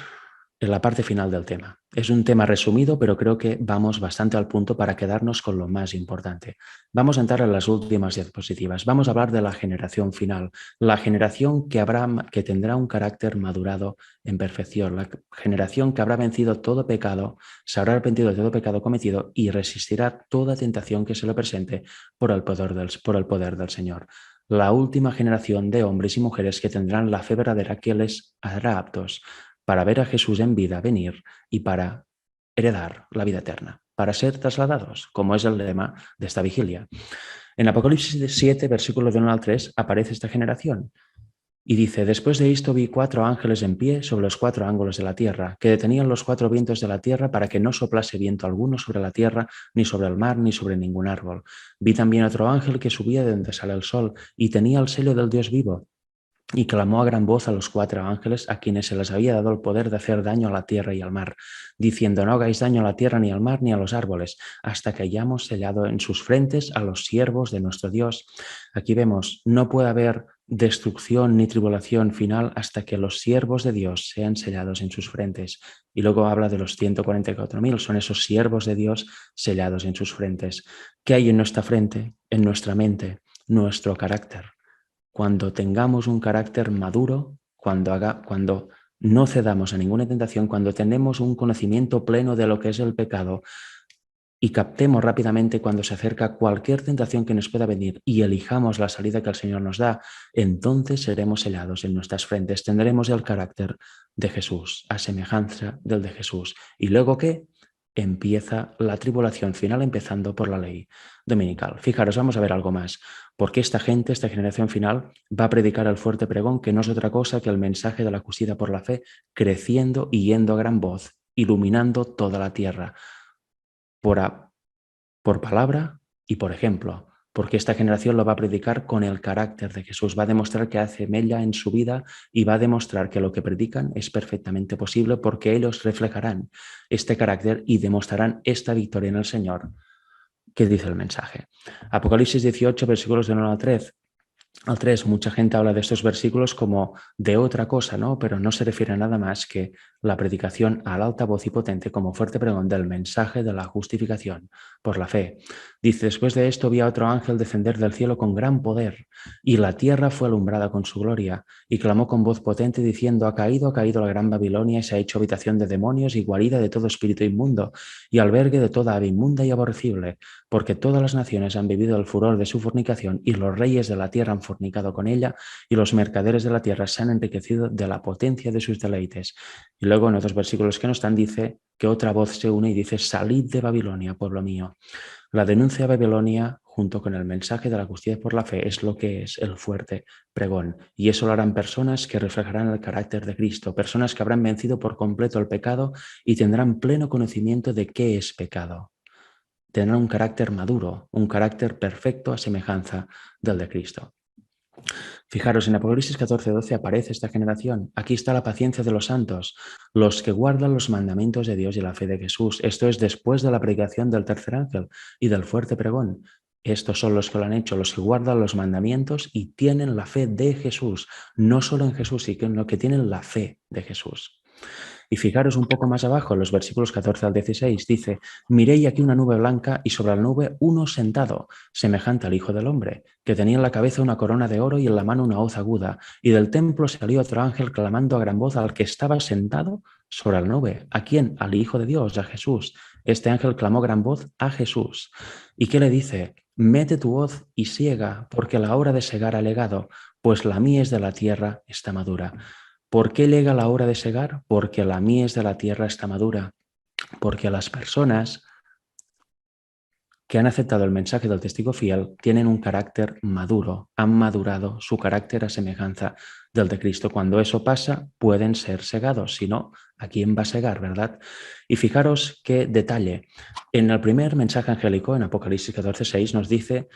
en la parte final del tema. Es un tema resumido, pero creo que vamos bastante al punto para quedarnos con lo más importante. Vamos a entrar en las últimas diapositivas. Vamos a hablar de la generación final, la generación que tendrá un carácter madurado en perfección, la generación que habrá vencido todo pecado, se habrá arrepentido de todo pecado cometido y resistirá toda tentación que se le presente por el poder del Señor. La última generación de hombres y mujeres que tendrán la fe verdadera que les hará aptos para ver a Jesús en vida venir y para heredar la vida eterna, para ser trasladados, como es el lema de esta vigilia. En Apocalipsis 7, versículos del 1 al 3, aparece esta generación y dice: después de esto vi 4 ángeles en pie sobre los 4 ángulos de la tierra, que detenían los 4 vientos de la tierra para que no soplase viento alguno sobre la tierra, ni sobre el mar, ni sobre ningún árbol. Vi también otro ángel que subía de donde sale el sol y tenía el sello del Dios vivo. Y clamó a gran voz a los 4 ángeles a quienes se les había dado el poder de hacer daño a la tierra y al mar, diciendo: no hagáis daño a la tierra, ni al mar, ni a los árboles, hasta que hayamos sellado en sus frentes a los siervos de nuestro Dios. Aquí vemos, no puede haber destrucción ni tribulación final hasta que los siervos de Dios sean sellados en sus frentes. Y luego habla de los 144.000, son esos siervos de Dios sellados en sus frentes. ¿Qué hay en nuestra frente, en nuestra mente? Nuestro carácter. Cuando tengamos un carácter maduro, cuando no cedamos a ninguna tentación, cuando tenemos un conocimiento pleno de lo que es el pecado y captemos rápidamente cuando se acerca cualquier tentación que nos pueda venir y elijamos la salida que el Señor nos da, entonces seremos sellados en nuestras frentes, tendremos el carácter de Jesús, a semejanza del de Jesús. ¿Y luego qué? Empieza la tribulación final, empezando por la ley dominical. Fijaros, vamos a ver algo más. Porque esta gente, esta generación final, va a predicar el fuerte pregón, que no es otra cosa que el mensaje de la acogida por la fe, creciendo y yendo a gran voz, iluminando toda la tierra, por palabra y por ejemplo. porque esta generación lo va a predicar con el carácter de Jesús, va a demostrar que hace mella en su vida y va a demostrar que lo que predican es perfectamente posible porque ellos reflejarán este carácter y demostrarán esta victoria en el Señor. ¿Qué dice el mensaje? Apocalipsis 18, versículos del 1 al 3, mucha gente habla de estos versículos como de otra cosa, ¿no? Pero no se refiere a nada más que la predicación al alta voz y potente como fuerte pregón del mensaje de la justificación por la fe. Dice, después de esto vi a otro ángel descender del cielo con gran poder, y la tierra fue alumbrada con su gloria, y clamó con voz potente diciendo, ha caído la gran Babilonia, y se ha hecho habitación de demonios y guarida de todo espíritu inmundo, y albergue de toda ave inmunda y aborrecible, porque todas las naciones han vivido el furor de su fornicación, y los reyes de la tierra han fornicado con ella, y los mercaderes de la tierra se han enriquecido de la potencia de sus deleites. Y luego en otros versículos que nos están dice que otra voz se une y dice, salid de Babilonia, pueblo mío. La denuncia a Babilonia, junto con el mensaje de la justicia por la fe, es lo que es el fuerte pregón. Y eso lo harán personas que reflejarán el carácter de Cristo, personas que habrán vencido por completo el pecado y tendrán pleno conocimiento de qué es pecado. Tendrán un carácter maduro, un carácter perfecto a semejanza del de Cristo. Fijaros, en Apocalipsis 14:12 aparece esta generación. Aquí está la paciencia de los santos, los que guardan los mandamientos de Dios y la fe de Jesús. Esto es después de la predicación del tercer ángel y del fuerte pregón. Estos son los que lo han hecho, los que guardan los mandamientos y tienen la fe de Jesús. No solo en Jesús, sino que tienen la fe de Jesús. Y fijaros un poco más abajo, en los versículos 14 al 16, dice, miré y aquí una nube blanca y sobre la nube uno sentado, semejante al Hijo del Hombre, que tenía en la cabeza una corona de oro y en la mano una hoz aguda. Y del templo salió otro ángel clamando a gran voz al que estaba sentado sobre la nube. ¿A quién? Al Hijo de Dios, a Jesús. Este ángel clamó a gran voz a Jesús. ¿Y qué le dice? Mete tu hoz y siega, porque la hora de segar ha llegado, pues la mies de la tierra está madura. ¿Por qué llega la hora de segar? Porque la mies de la tierra está madura. Porque las personas que han aceptado el mensaje del testigo fiel tienen un carácter maduro, han madurado su carácter a semejanza del de Cristo. Cuando eso pasa, pueden ser segados. Si no, ¿a quién va a segar, verdad? Y fijaros qué detalle. En el primer mensaje angélico, en Apocalipsis 14:6, nos dice,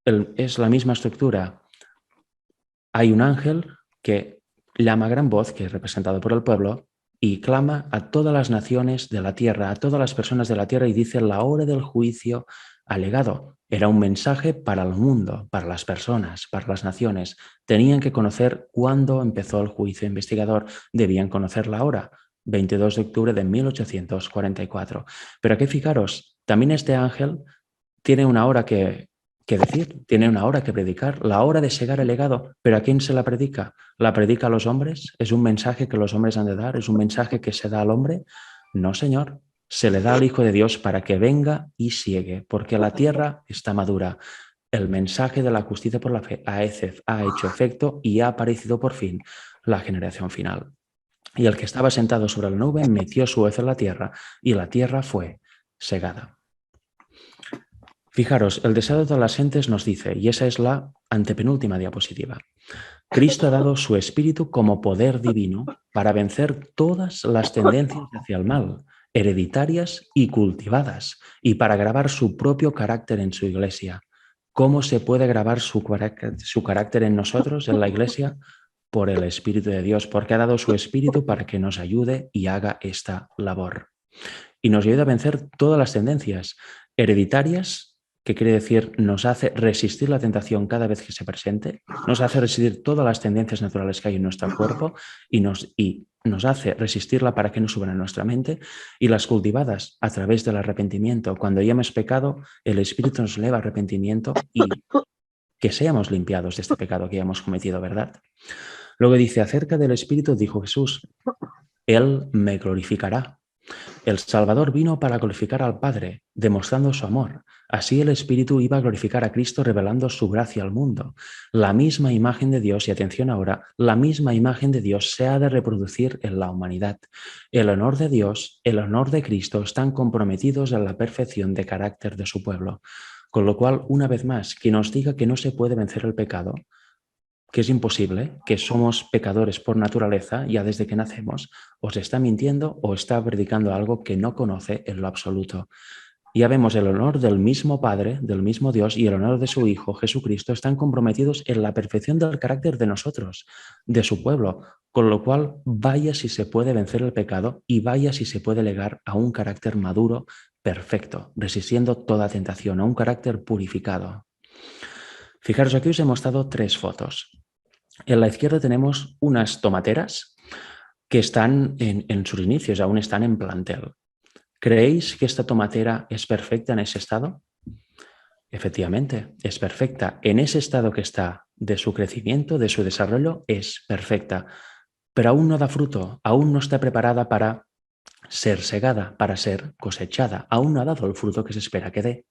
es la misma estructura. Hay un ángel que llama a gran voz, que es representado por el pueblo, y clama a todas las naciones de la tierra, a todas las personas de la tierra, y dice, la hora del juicio ha llegado. Era un mensaje para el mundo, para las personas, para las naciones. Tenían que conocer cuándo empezó el juicio investigador, debían conocer la hora, 22 de octubre de 1844. Pero aquí fijaros, también este ángel tiene una hora que decir, tiene una hora que predicar, la hora de segar el legado, pero ¿a quién se la predica? ¿La predica a los hombres? ¿Es un mensaje que los hombres han de dar? ¿Es un mensaje que se da al hombre? No, Señor, se le da al Hijo de Dios para que venga y siegue, porque la tierra está madura. El mensaje de la justicia por la fe ha hecho efecto y ha aparecido por fin la generación final. Y el que estaba sentado sobre la nube metió su hoz en la tierra y la tierra fue segada. Fijaros, el deseo de todas las gentes nos dice, y esa es la antepenúltima diapositiva, Cristo ha dado su espíritu como poder divino para vencer todas las tendencias hacia el mal, hereditarias y cultivadas, y para grabar su propio carácter en su iglesia. ¿Cómo se puede grabar su carácter en nosotros, en la iglesia? Por el Espíritu de Dios, porque ha dado su espíritu para que nos ayude y haga esta labor. Y nos ayuda a vencer todas las tendencias hereditarias, que quiere decir nos hace resistir la tentación cada vez que se presente, nos hace resistir todas las tendencias naturales que hay en nuestro cuerpo y nos hace resistirla para que no suban a nuestra mente, y las cultivadas a través del arrepentimiento. Cuando ya hemos pecado, el Espíritu nos eleva arrepentimiento y que seamos limpiados de este pecado que ya hemos cometido, ¿verdad? Luego dice, acerca del Espíritu dijo Jesús, Él me glorificará. El Salvador vino para glorificar al Padre, demostrando su amor. Así el Espíritu iba a glorificar a Cristo revelando su gracia al mundo. La misma imagen de Dios, y atención ahora, la misma imagen de Dios se ha de reproducir en la humanidad. El honor de Dios, el honor de Cristo están comprometidos en la perfección de carácter de su pueblo. Con lo cual, una vez más, quien nos diga que no se puede vencer el pecado, que es imposible, que somos pecadores por naturaleza ya desde que nacemos, os está mintiendo o está predicando algo que no conoce en lo absoluto. Ya vemos el honor del mismo Padre, del mismo Dios y el honor de su Hijo, Jesucristo, están comprometidos en la perfección del carácter de nosotros, de su pueblo, con lo cual vaya si se puede vencer el pecado y vaya si se puede llegar a un carácter maduro, perfecto, resistiendo toda tentación, a un carácter purificado. Fijaros, aquí os he mostrado 3 fotos. En la izquierda tenemos unas tomateras que están en sus inicios, aún están en plantel. ¿Creéis que esta tomatera es perfecta en ese estado? Efectivamente, es perfecta. En ese estado que está de su crecimiento, de su desarrollo, es perfecta. Pero aún no da fruto, aún no está preparada para ser segada, para ser cosechada. Aún no ha dado el fruto que se espera que dé.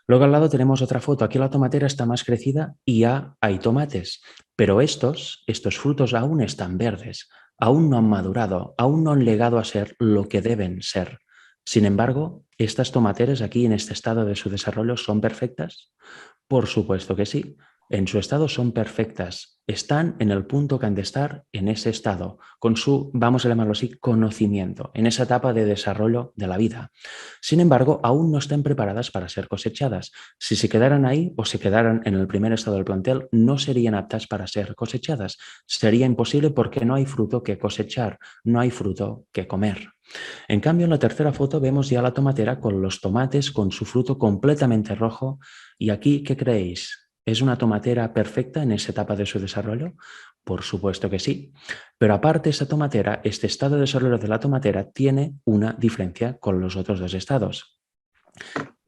Luego al lado tenemos otra foto. Aquí la tomatera está más crecida y ya hay tomates. Pero estos frutos aún están verdes, aún no han madurado, aún no han llegado a ser lo que deben ser. Sin embargo, ¿estas tomateras aquí en este estado de su desarrollo son perfectas? Por supuesto que sí. En su estado son perfectas. Están en el punto que han de estar en ese estado, con su, vamos a llamarlo así, conocimiento, en esa etapa de desarrollo de la vida. Sin embargo, aún no están preparadas para ser cosechadas. Si se quedaran ahí o se quedaran en el primer estado del plantel, no serían aptas para ser cosechadas. Sería imposible porque no hay fruto que cosechar, no hay fruto que comer. En cambio, en la tercera foto vemos ya la tomatera con los tomates, con su fruto completamente rojo. ¿Y aquí qué creéis? ¿Es una tomatera perfecta en esa etapa de su desarrollo? Por supuesto que sí. Pero aparte, esta tomatera, este estado de desarrollo de la tomatera tiene una diferencia con los otros 2 estados.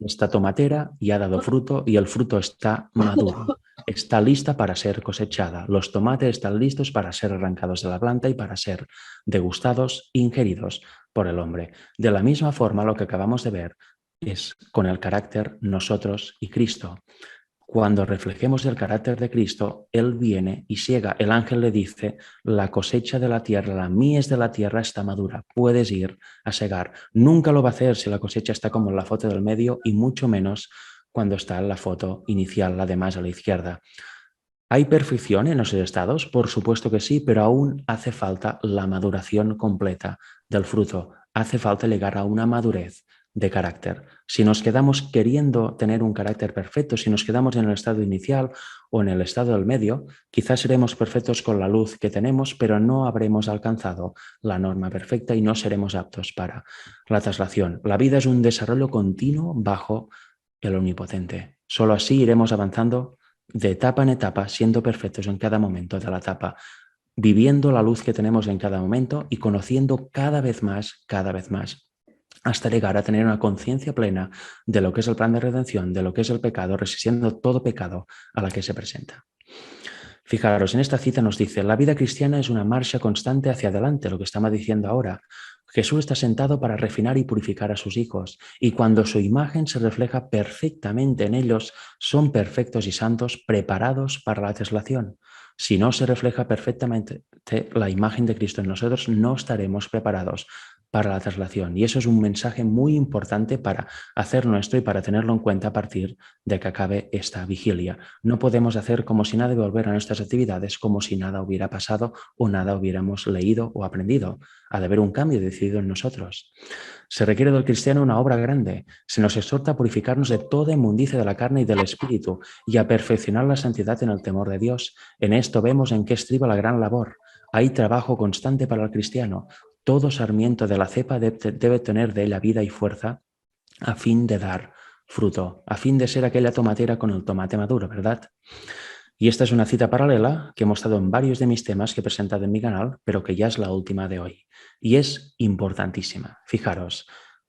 Esta tomatera ya ha dado fruto y el fruto está maduro. Está lista para ser cosechada. Los tomates están listos para ser arrancados de la planta y para ser degustados, ingeridos por el hombre. De la misma forma, lo que acabamos de ver es con el carácter nosotros y Cristo. Cuando reflejemos el carácter de Cristo, Él viene y ciega. El ángel le dice, la cosecha de la tierra, la mies de la tierra está madura, puedes ir a segar. Nunca lo va a hacer si la cosecha está como en la foto del medio y mucho menos cuando está en la foto inicial, la de más a la izquierda. ¿Hay perfección en esos estados? Por supuesto que sí, pero aún hace falta la maduración completa del fruto. Hace falta llegar a una madurez de carácter. Si nos quedamos queriendo tener un carácter perfecto, si nos quedamos en el estado inicial o en el estado del medio, quizás seremos perfectos con la luz que tenemos, pero no habremos alcanzado la norma perfecta y no seremos aptos para la traslación. La vida es un desarrollo continuo bajo el Omnipotente. Solo así iremos avanzando de etapa en etapa, siendo perfectos en cada momento de la etapa, viviendo la luz que tenemos en cada momento y conociendo cada vez más, hasta llegar a tener una conciencia plena de lo que es el plan de redención, de lo que es el pecado, resistiendo todo pecado a la que se presenta. Fijaros, en esta cita nos dice, la vida cristiana es una marcha constante hacia adelante, lo que estamos diciendo ahora. Jesús está sentado para refinar y purificar a sus hijos, y cuando su imagen se refleja perfectamente en ellos, son perfectos y santos, preparados para la traslación. Si no se refleja perfectamente la imagen de Cristo en nosotros, no estaremos preparados para la traslación. Y eso es un mensaje muy importante para hacer nuestro y para tenerlo en cuenta a partir de que acabe esta vigilia. No podemos hacer como si nada y volver a nuestras actividades como si nada hubiera pasado o nada hubiéramos leído o aprendido. Ha de haber un cambio decidido en nosotros. Se requiere del cristiano una obra grande. Se nos exhorta a purificarnos de toda inmundicia de la carne y del espíritu y a perfeccionar la santidad en el temor de Dios. En esto vemos en qué estriba la gran labor. Hay trabajo constante para el cristiano. Todo sarmiento de la cepa debe tener de ella vida y fuerza a fin de dar fruto, a fin de ser aquella tomatera con el tomate maduro, ¿verdad? Y esta es una cita paralela que he mostrado en varios de mis temas que he presentado en mi canal, pero que ya es la última de hoy. Y es importantísima. Fijaros,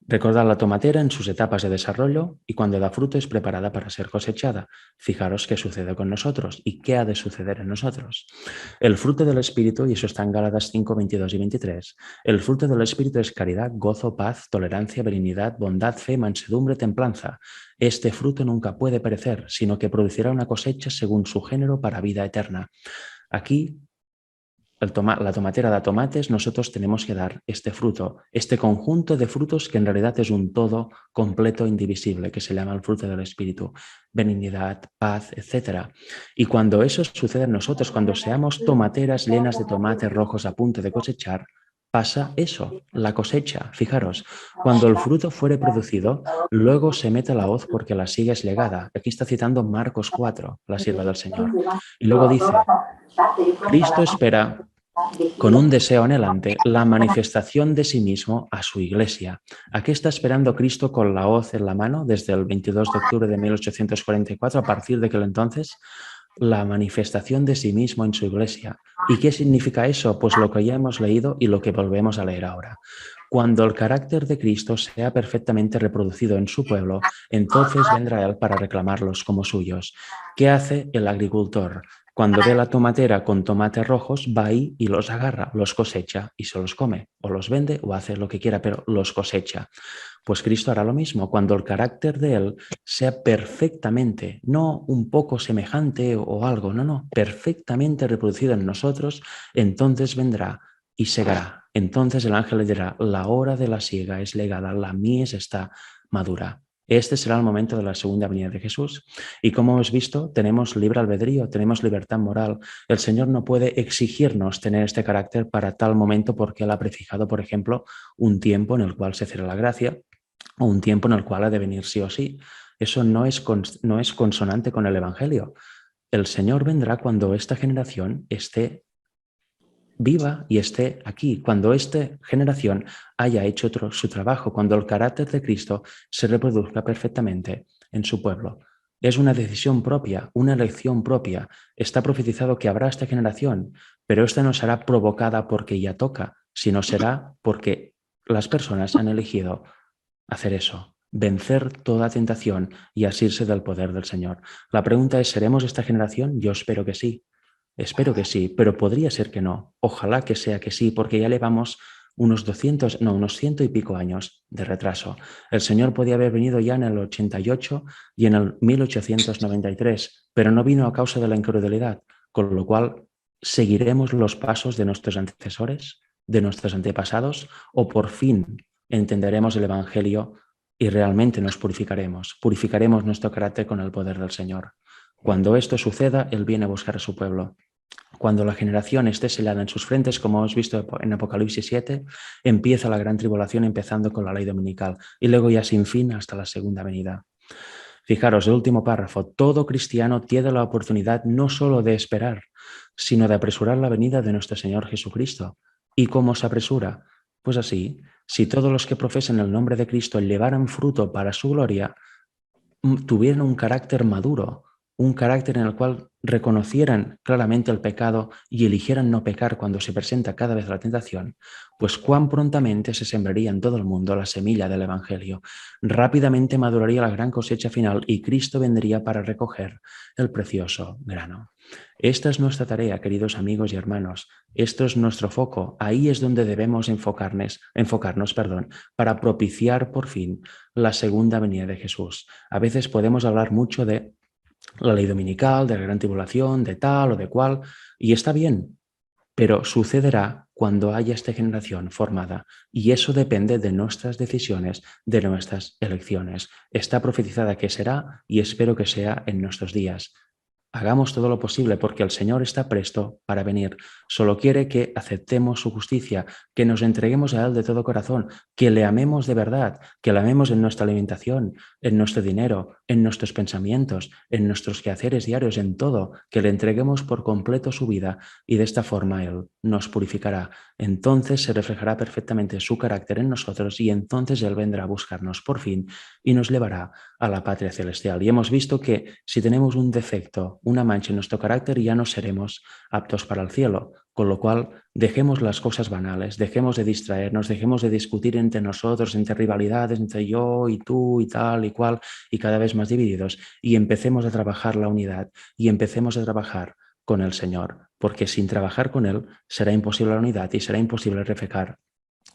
recordad la tomatera en sus etapas de desarrollo y cuando da fruto es preparada para ser cosechada. Fijaros qué sucede con nosotros y qué ha de suceder en nosotros. El fruto del Espíritu, y eso está en Gálatas 5, 22 y 23, el fruto del Espíritu es caridad, gozo, paz, tolerancia, benignidad, bondad, fe, mansedumbre, templanza. Este fruto nunca puede perecer, sino que producirá una cosecha según su género para vida eterna. Aquí, la tomatera da tomates, nosotros tenemos que dar este fruto, este conjunto de frutos que en realidad es un todo completo, indivisible, que se llama el fruto del Espíritu, benignidad, paz, etc. Y cuando eso sucede en nosotros, cuando seamos tomateras llenas de tomates rojos a punto de cosechar, pasa eso, la cosecha. Fijaros, cuando el fruto fuere producido, luego se mete la hoz porque la sigue es legada. Aquí está citando Marcos 4, la sierva del Señor. Y luego dice, Cristo espera con un deseo anhelante la manifestación de sí mismo a su iglesia. ¿A qué está esperando Cristo con la hoz en la mano desde el 22 de octubre de 1844? A partir de aquel entonces, la manifestación de sí mismo en su iglesia. ¿Y qué significa eso? Pues lo que ya hemos leído y lo que volvemos a leer ahora. Cuando el carácter de Cristo sea perfectamente reproducido en su pueblo, entonces vendrá Él para reclamarlos como suyos. ¿Qué hace el agricultor? Cuando ve la tomatera con tomates rojos, va ahí y los agarra, los cosecha y se los come, o los vende o hace lo que quiera, pero los cosecha. Pues Cristo hará lo mismo cuando el carácter de Él sea perfectamente, no un poco semejante o algo, no, perfectamente reproducido en nosotros, entonces vendrá y segará. Entonces el ángel le dirá, la hora de la siega es llegada, la mies está madura. Este será el momento de la segunda venida de Jesús. Y como hemos visto, tenemos libre albedrío, tenemos libertad moral. El Señor no puede exigirnos tener este carácter para tal momento porque Él ha prefijado, por ejemplo, un tiempo en el cual se cierra la gracia o un tiempo en el cual ha de venir sí o sí. Eso no es consonante con el Evangelio. El Señor vendrá cuando esta generación esté viva y esté aquí, cuando esta generación haya hecho su trabajo, cuando el carácter de Cristo se reproduzca perfectamente en su pueblo. Es una decisión propia, una elección propia. Está profetizado que habrá esta generación, pero esta no será provocada porque ya toca, sino será porque las personas han elegido hacer eso, vencer toda tentación y asirse del poder del Señor. La pregunta es, ¿seremos esta generación? Yo espero que sí. Espero que sí, pero podría ser que no. Ojalá que sea que sí, porque ya llevamos unos 200, no, unos 100 y pico años de retraso. El Señor podía haber venido ya en el 88 y en el 1893, pero no vino a causa de la incredulidad, con lo cual seguiremos los pasos de nuestros antecesores, de nuestros antepasados, o por fin entenderemos el Evangelio y realmente nos purificaremos. Purificaremos nuestro carácter con el poder del Señor. Cuando esto suceda, Él viene a buscar a su pueblo. Cuando la generación esté selada en sus frentes, como hemos visto en Apocalipsis 7, empieza la gran tribulación empezando con la ley dominical y luego ya sin fin hasta la segunda venida. Fijaros, el último párrafo, todo cristiano tiene la oportunidad no solo de esperar, sino de apresurar la venida de nuestro Señor Jesucristo. ¿Y cómo se apresura? Pues así, si todos los que profesen el nombre de Cristo llevaran fruto para su gloria, tuvieran un carácter maduro, un carácter en el cual reconocieran claramente el pecado y eligieran no pecar cuando se presenta cada vez la tentación, pues cuán prontamente se sembraría en todo el mundo la semilla del Evangelio. Rápidamente maduraría la gran cosecha final y Cristo vendría para recoger el precioso grano. Esta es nuestra tarea, queridos amigos y hermanos. Esto es nuestro foco. Ahí es donde debemos enfocarnos, para propiciar por fin la segunda venida de Jesús. A veces podemos hablar mucho de la ley dominical, de la gran tribulación, de tal o de cual, y está bien, pero sucederá cuando haya esta generación formada y eso depende de nuestras decisiones, de nuestras elecciones. Está profetizada que será y espero que sea en nuestros días. Hagamos todo lo posible porque el Señor está presto para venir. Solo quiere que aceptemos su justicia, que nos entreguemos a Él de todo corazón, que le amemos de verdad, que le amemos en nuestra alimentación, en nuestro dinero, en nuestros pensamientos, en nuestros quehaceres diarios, en todo, que le entreguemos por completo su vida y de esta forma Él nos purificará. Entonces se reflejará perfectamente su carácter en nosotros y entonces Él vendrá a buscarnos por fin y nos llevará a la patria celestial. Y hemos visto que si tenemos un defecto, una mancha en nuestro carácter, ya no seremos aptos para el cielo. Con lo cual, dejemos las cosas banales, dejemos de distraernos, dejemos de discutir entre nosotros, entre rivalidades, entre yo y tú y tal y cual, y cada vez más divididos, y empecemos a trabajar la unidad y empecemos a trabajar con el Señor, porque sin trabajar con Él será imposible la unidad y será imposible reflejar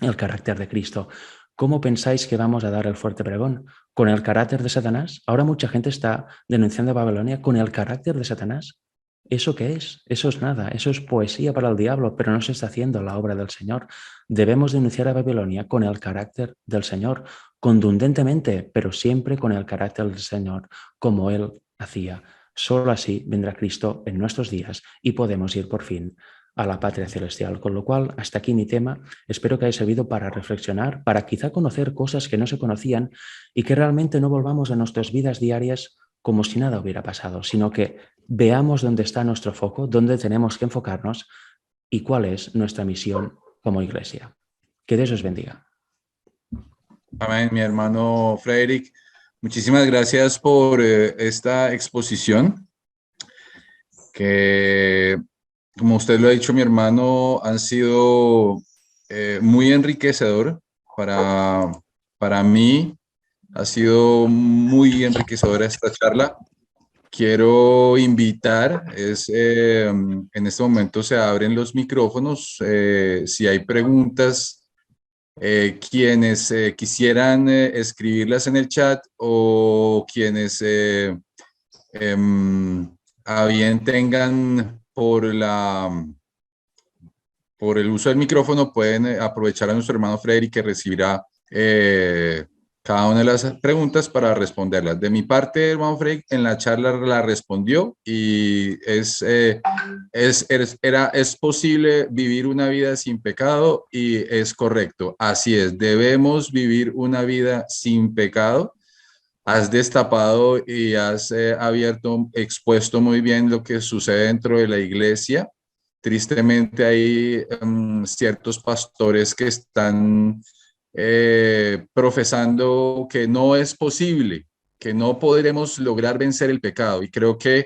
el carácter de Cristo. ¿Cómo pensáis que vamos a dar el fuerte pregón? ¿Con el carácter de Satanás? Ahora mucha gente está denunciando a Babilonia con el carácter de Satanás. ¿Eso qué es? Eso es nada, eso es poesía para el diablo, pero no se está haciendo la obra del Señor. Debemos denunciar a Babilonia con el carácter del Señor, contundentemente, pero siempre con el carácter del Señor, como Él hacía. Solo así vendrá Cristo en nuestros días y podemos ir por fin a la patria celestial. Con lo cual, hasta aquí mi tema. Espero que haya servido para reflexionar, para quizá conocer cosas que no se conocían y que realmente no volvamos a nuestras vidas diarias como si nada hubiera pasado, sino que veamos dónde está nuestro foco, dónde tenemos que enfocarnos y cuál es nuestra misión como iglesia. Que Dios os bendiga.
Amén, mi hermano Frederick. Muchísimas gracias por esta exposición que, como usted lo ha dicho, mi hermano, han sido muy enriquecedor para mí. Ha sido muy enriquecedora esta charla. Quiero invitar, en este momento se abren los micrófonos. Si hay preguntas, quienes quisieran escribirlas en el chat o quienes a bien tengan por el uso del micrófono, pueden aprovechar a nuestro hermano Frederick, que recibirá cada una de las preguntas para responderlas. De mi parte, hermano Frederick, en la charla la respondió y es posible vivir una vida sin pecado, y es correcto. Así es, debemos vivir una vida sin pecado. Has destapado y has expuesto muy bien lo que sucede dentro de la iglesia. Tristemente hay ciertos pastores que están profesando que no es posible, que no podremos lograr vencer el pecado. Y creo que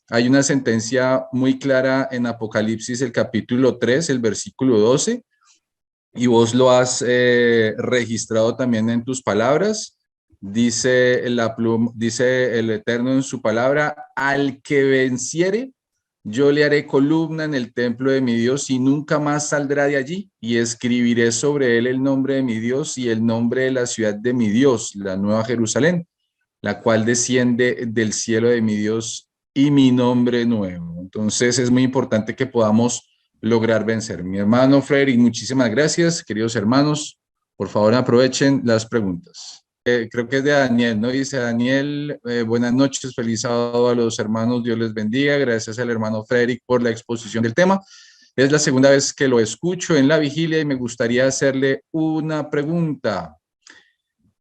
hay una sentencia muy clara en Apocalipsis, el capítulo 3, el versículo 12, y vos lo has registrado también en tus palabras. Dice dice el Eterno en su palabra: al que venciere, yo le haré columna en el templo de mi Dios y nunca más saldrá de allí, y escribiré sobre él el nombre de mi Dios y el nombre de la ciudad de mi Dios, la Nueva Jerusalén, la cual desciende del cielo de mi Dios, y mi nombre nuevo. Entonces es muy importante que podamos lograr vencer. Mi hermano Frederick, muchísimas gracias. Queridos hermanos, por favor aprovechen las preguntas. Creo que es de Daniel, ¿no? Dice Daniel: buenas noches, feliz sábado a los hermanos, Dios les bendiga. Gracias al hermano Frederick por la exposición del tema. Es la segunda vez que lo escucho en la vigilia y me gustaría hacerle una pregunta.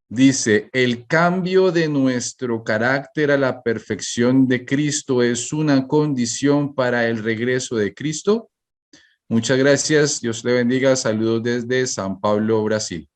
Dice: ¿el cambio de nuestro carácter a la perfección de Cristo es una condición para el regreso de Cristo? Muchas gracias, Dios le bendiga. Saludos desde San Pablo, Brasil.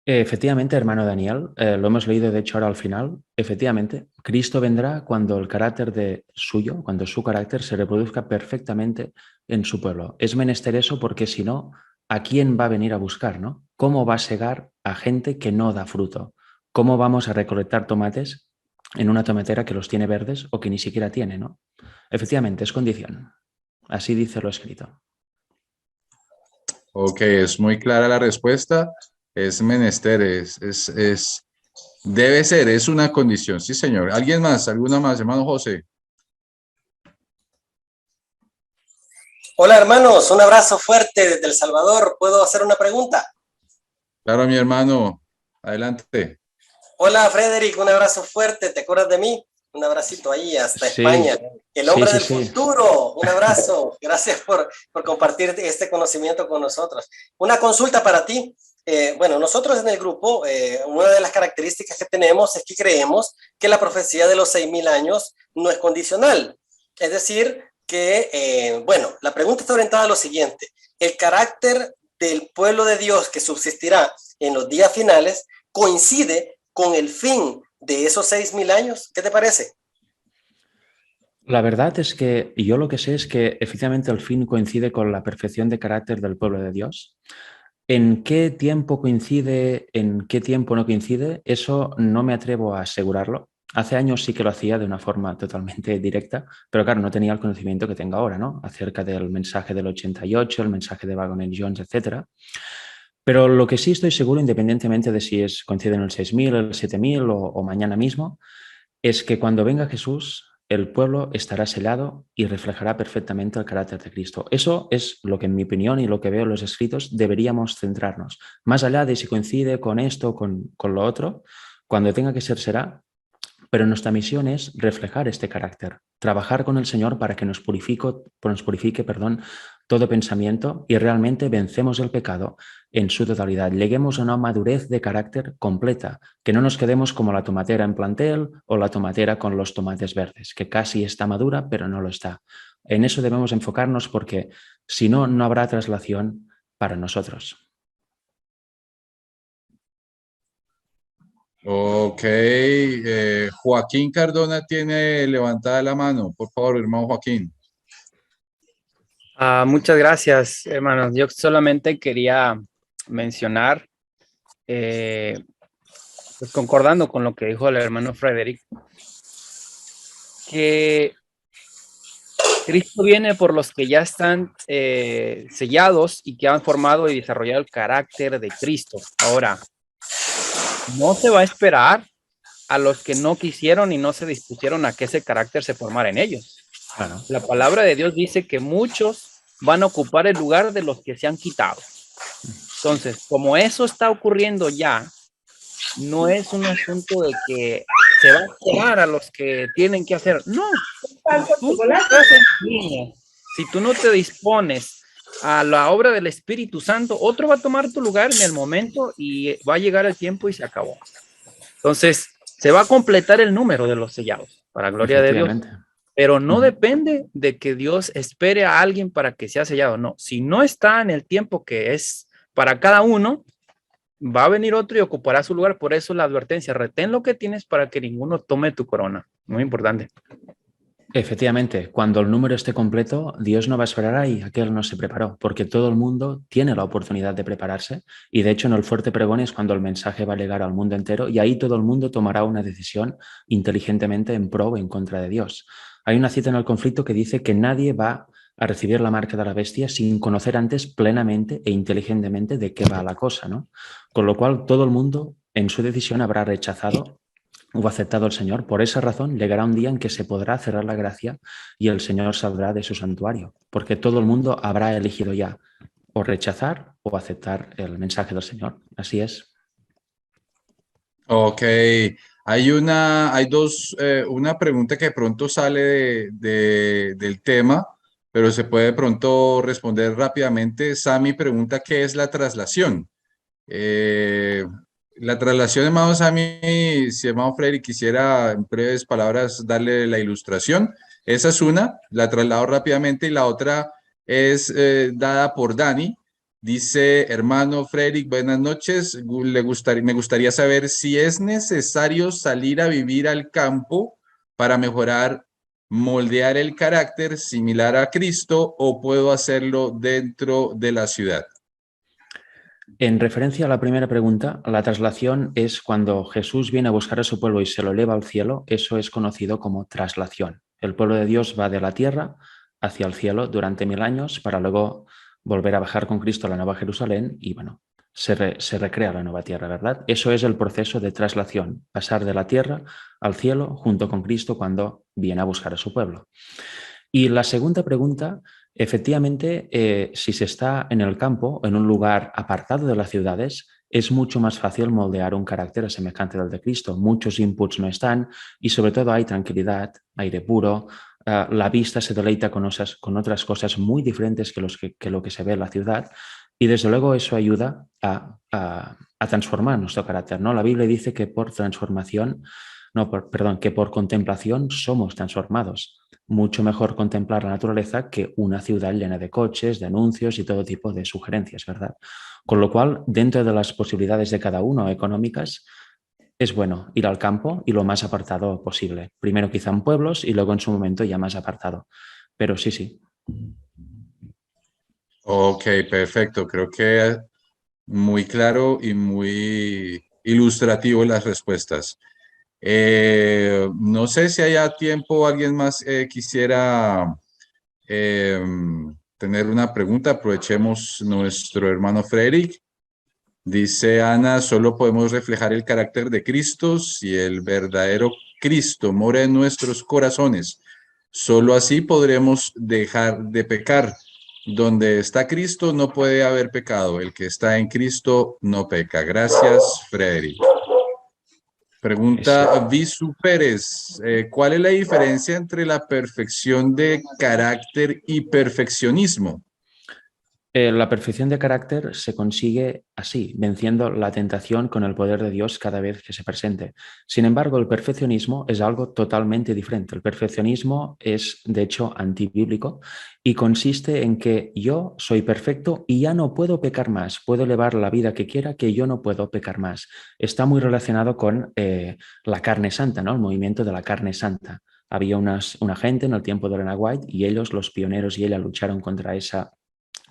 Efectivamente, hermano Daniel, lo hemos leído de hecho ahora al final. Efectivamente, Cristo vendrá cuando el carácter de suyo, cuando su carácter se reproduzca perfectamente en su pueblo. Es menester eso, porque si no, ¿a quién va a venir a buscar, no? ¿Cómo va a segar a gente que no da fruto? ¿Cómo vamos a recolectar tomates en una tomatera que los tiene verdes o que ni siquiera tiene, no? Efectivamente, es condición. Así dice lo escrito.
Ok, es muy clara la respuesta. Es menester, debe ser, es una condición. Sí, señor. ¿Alguien más? ¿Alguna más, hermano José?
Hola hermanos, un abrazo fuerte desde El Salvador. ¿Puedo hacer una pregunta?
Claro, mi hermano. Adelante.
Hola Frederick, un abrazo fuerte. ¿Te acuerdas de mí? Un abracito ahí hasta
Sí,
España. El
sí,
hombre
sí,
del
sí.
futuro. Un abrazo. Gracias por compartir este conocimiento con nosotros. Una consulta para ti. Bueno, nosotros en el grupo, una de las características que tenemos es que creemos que la profecía de los 6.000 años no es condicional. Es decir, que, bueno, la pregunta está orientada a lo siguiente. El carácter del pueblo de Dios que subsistirá en los días finales coincide con el fin de esos 6.000 años. ¿Qué te parece?
La verdad es que yo lo que sé es que efectivamente el fin coincide con la perfección de carácter del pueblo de Dios. ¿En qué tiempo coincide, en qué tiempo no coincide? Eso no me atrevo a asegurarlo. Hace años sí que lo hacía de una forma totalmente directa, pero claro, no tenía el conocimiento que tengo ahora, ¿no? Acerca del mensaje del 88, el mensaje de Wagner Jones, etc. Pero lo que sí estoy seguro, independientemente de si coincide en el 6.000, el 7.000 o mañana mismo, es que cuando venga Jesús, el pueblo estará sellado y reflejará perfectamente el carácter de Cristo. Eso es lo que, en mi opinión, y lo que veo en los escritos, deberíamos centrarnos. Más allá de si coincide con esto o con lo otro, cuando tenga que ser, será. Pero nuestra misión es reflejar este carácter, trabajar con el Señor para que nos purifique, todo pensamiento y realmente vencemos el pecado en su totalidad. Lleguemos a una madurez de carácter completa, que no nos quedemos como la tomatera en plantel o la tomatera con los tomates verdes, que casi está madura, pero no lo está. En eso debemos enfocarnos porque si no, no habrá traslación para nosotros.
Ok, Joaquín Cardona tiene levantada la mano. Por favor, hermano Joaquín.
Muchas gracias, hermanos. Yo solamente quería mencionar, pues concordando con lo que dijo el hermano Frederick, que Cristo viene por los que ya están sellados y que han formado y desarrollado el carácter de Cristo. Ahora, no se va a esperar a los que no quisieron y no se dispusieron a que ese carácter se formara en ellos.
Claro.
La palabra de Dios dice que muchos van a ocupar el lugar de los que se han quitado. Entonces, como eso está ocurriendo ya, no es un asunto de que se va a esperar a los que tienen que hacer. No, tú estás en línea. Si tú no te dispones a la obra del Espíritu Santo, otro va a tomar tu lugar en el momento y va a llegar el tiempo y se acabó. Entonces, se va a completar el número de los sellados, para gloria de Dios. Pero no depende de que Dios espere a alguien para que sea sellado. No, si no está en el tiempo que es para cada uno, va a venir otro y ocupará su lugar. Por eso la advertencia, retén lo que tienes para que ninguno tome tu corona. Muy importante.
Efectivamente, cuando el número esté completo, Dios no va a esperar ahí a que Él no se preparó, porque todo el mundo tiene la oportunidad de prepararse y de hecho en el fuerte pregón es cuando el mensaje va a llegar al mundo entero y ahí todo el mundo tomará una decisión inteligentemente en pro o en contra de Dios. Hay una cita en el conflicto que dice que nadie va a recibir la marca de la bestia sin conocer antes plenamente e inteligentemente de qué va la cosa, ¿no? Con lo cual todo el mundo en su decisión habrá rechazado o aceptado al Señor. Por esa razón llegará un día en que se podrá cerrar la gracia y el Señor saldrá de su santuario, porque todo el mundo habrá elegido ya o rechazar o aceptar el mensaje del Señor. Así es.
Ok, una pregunta que de pronto sale del tema, pero se puede de pronto responder rápidamente. Sammy pregunta, ¿qué es la traslación? La traslación, hermano Sammy, si hermano Freddy quisiera en breves palabras darle la ilustración. Esa es una, la traslado rápidamente, y la otra es dada por Dani. Dice, hermano Frederick, buenas noches. Me gustaría saber si es necesario salir a vivir al campo para mejorar, moldear el carácter similar a Cristo, o puedo hacerlo dentro de la ciudad.
En referencia a la primera pregunta, la traslación es cuando Jesús viene a buscar a su pueblo y se lo eleva al cielo. Eso es conocido como traslación. El pueblo de Dios va de la tierra hacia el cielo durante 1000 años para luego volver a bajar con Cristo a la Nueva Jerusalén y bueno, se recrea la nueva tierra, ¿verdad? Eso es el proceso de traslación, pasar de la tierra al cielo junto con Cristo cuando viene a buscar a su pueblo. Y la segunda pregunta, efectivamente, si se está en el campo, en un lugar apartado de las ciudades, es mucho más fácil moldear un carácter semejante al de Cristo. Muchos inputs no están y sobre todo hay tranquilidad, aire puro, la vista se deleita con otras cosas muy diferentes que lo que se ve en la ciudad y desde luego eso ayuda a transformar nuestro carácter, ¿no? La Biblia dice que por que por contemplación somos transformados. Mucho mejor contemplar la naturaleza que una ciudad llena de coches, de anuncios y todo tipo de sugerencias, ¿verdad? Con lo cual, dentro de las posibilidades de cada uno económicas, es bueno ir al campo y lo más apartado posible. Primero quizá en pueblos y luego en su momento ya más apartado. Pero sí, sí.
Ok, perfecto. Creo que muy claro y muy ilustrativo las respuestas. No sé si haya tiempo, alguien más quisiera tener una pregunta. Aprovechemos nuestro hermano Frederick. Dice Ana, solo podemos reflejar el carácter de Cristo si el verdadero Cristo mora en nuestros corazones. Solo así podremos dejar de pecar. Donde está Cristo no puede haber pecado. El que está en Cristo no peca. Gracias, Frederick. Pregunta Visu Pérez, ¿cuál es la diferencia entre la perfección de carácter y perfeccionismo?
La perfección de carácter se consigue así, venciendo la tentación con el poder de Dios cada vez que se presente. Sin embargo, el perfeccionismo es algo totalmente diferente. El perfeccionismo es, de hecho, antibíblico y consiste en que yo soy perfecto y ya no puedo pecar más. Puedo elevar la vida que quiera, que yo no puedo pecar más. Está muy relacionado con la carne santa, ¿no? El movimiento de la carne santa. Había una gente en el tiempo de Elena White y ellos, los pioneros y ella, lucharon contra esa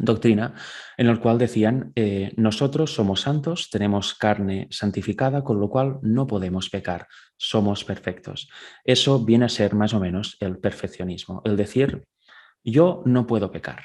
doctrina en el cual decían nosotros somos santos, tenemos carne santificada, con lo cual no podemos pecar, somos perfectos. Eso viene a ser más o menos el perfeccionismo, el decir yo no puedo pecar,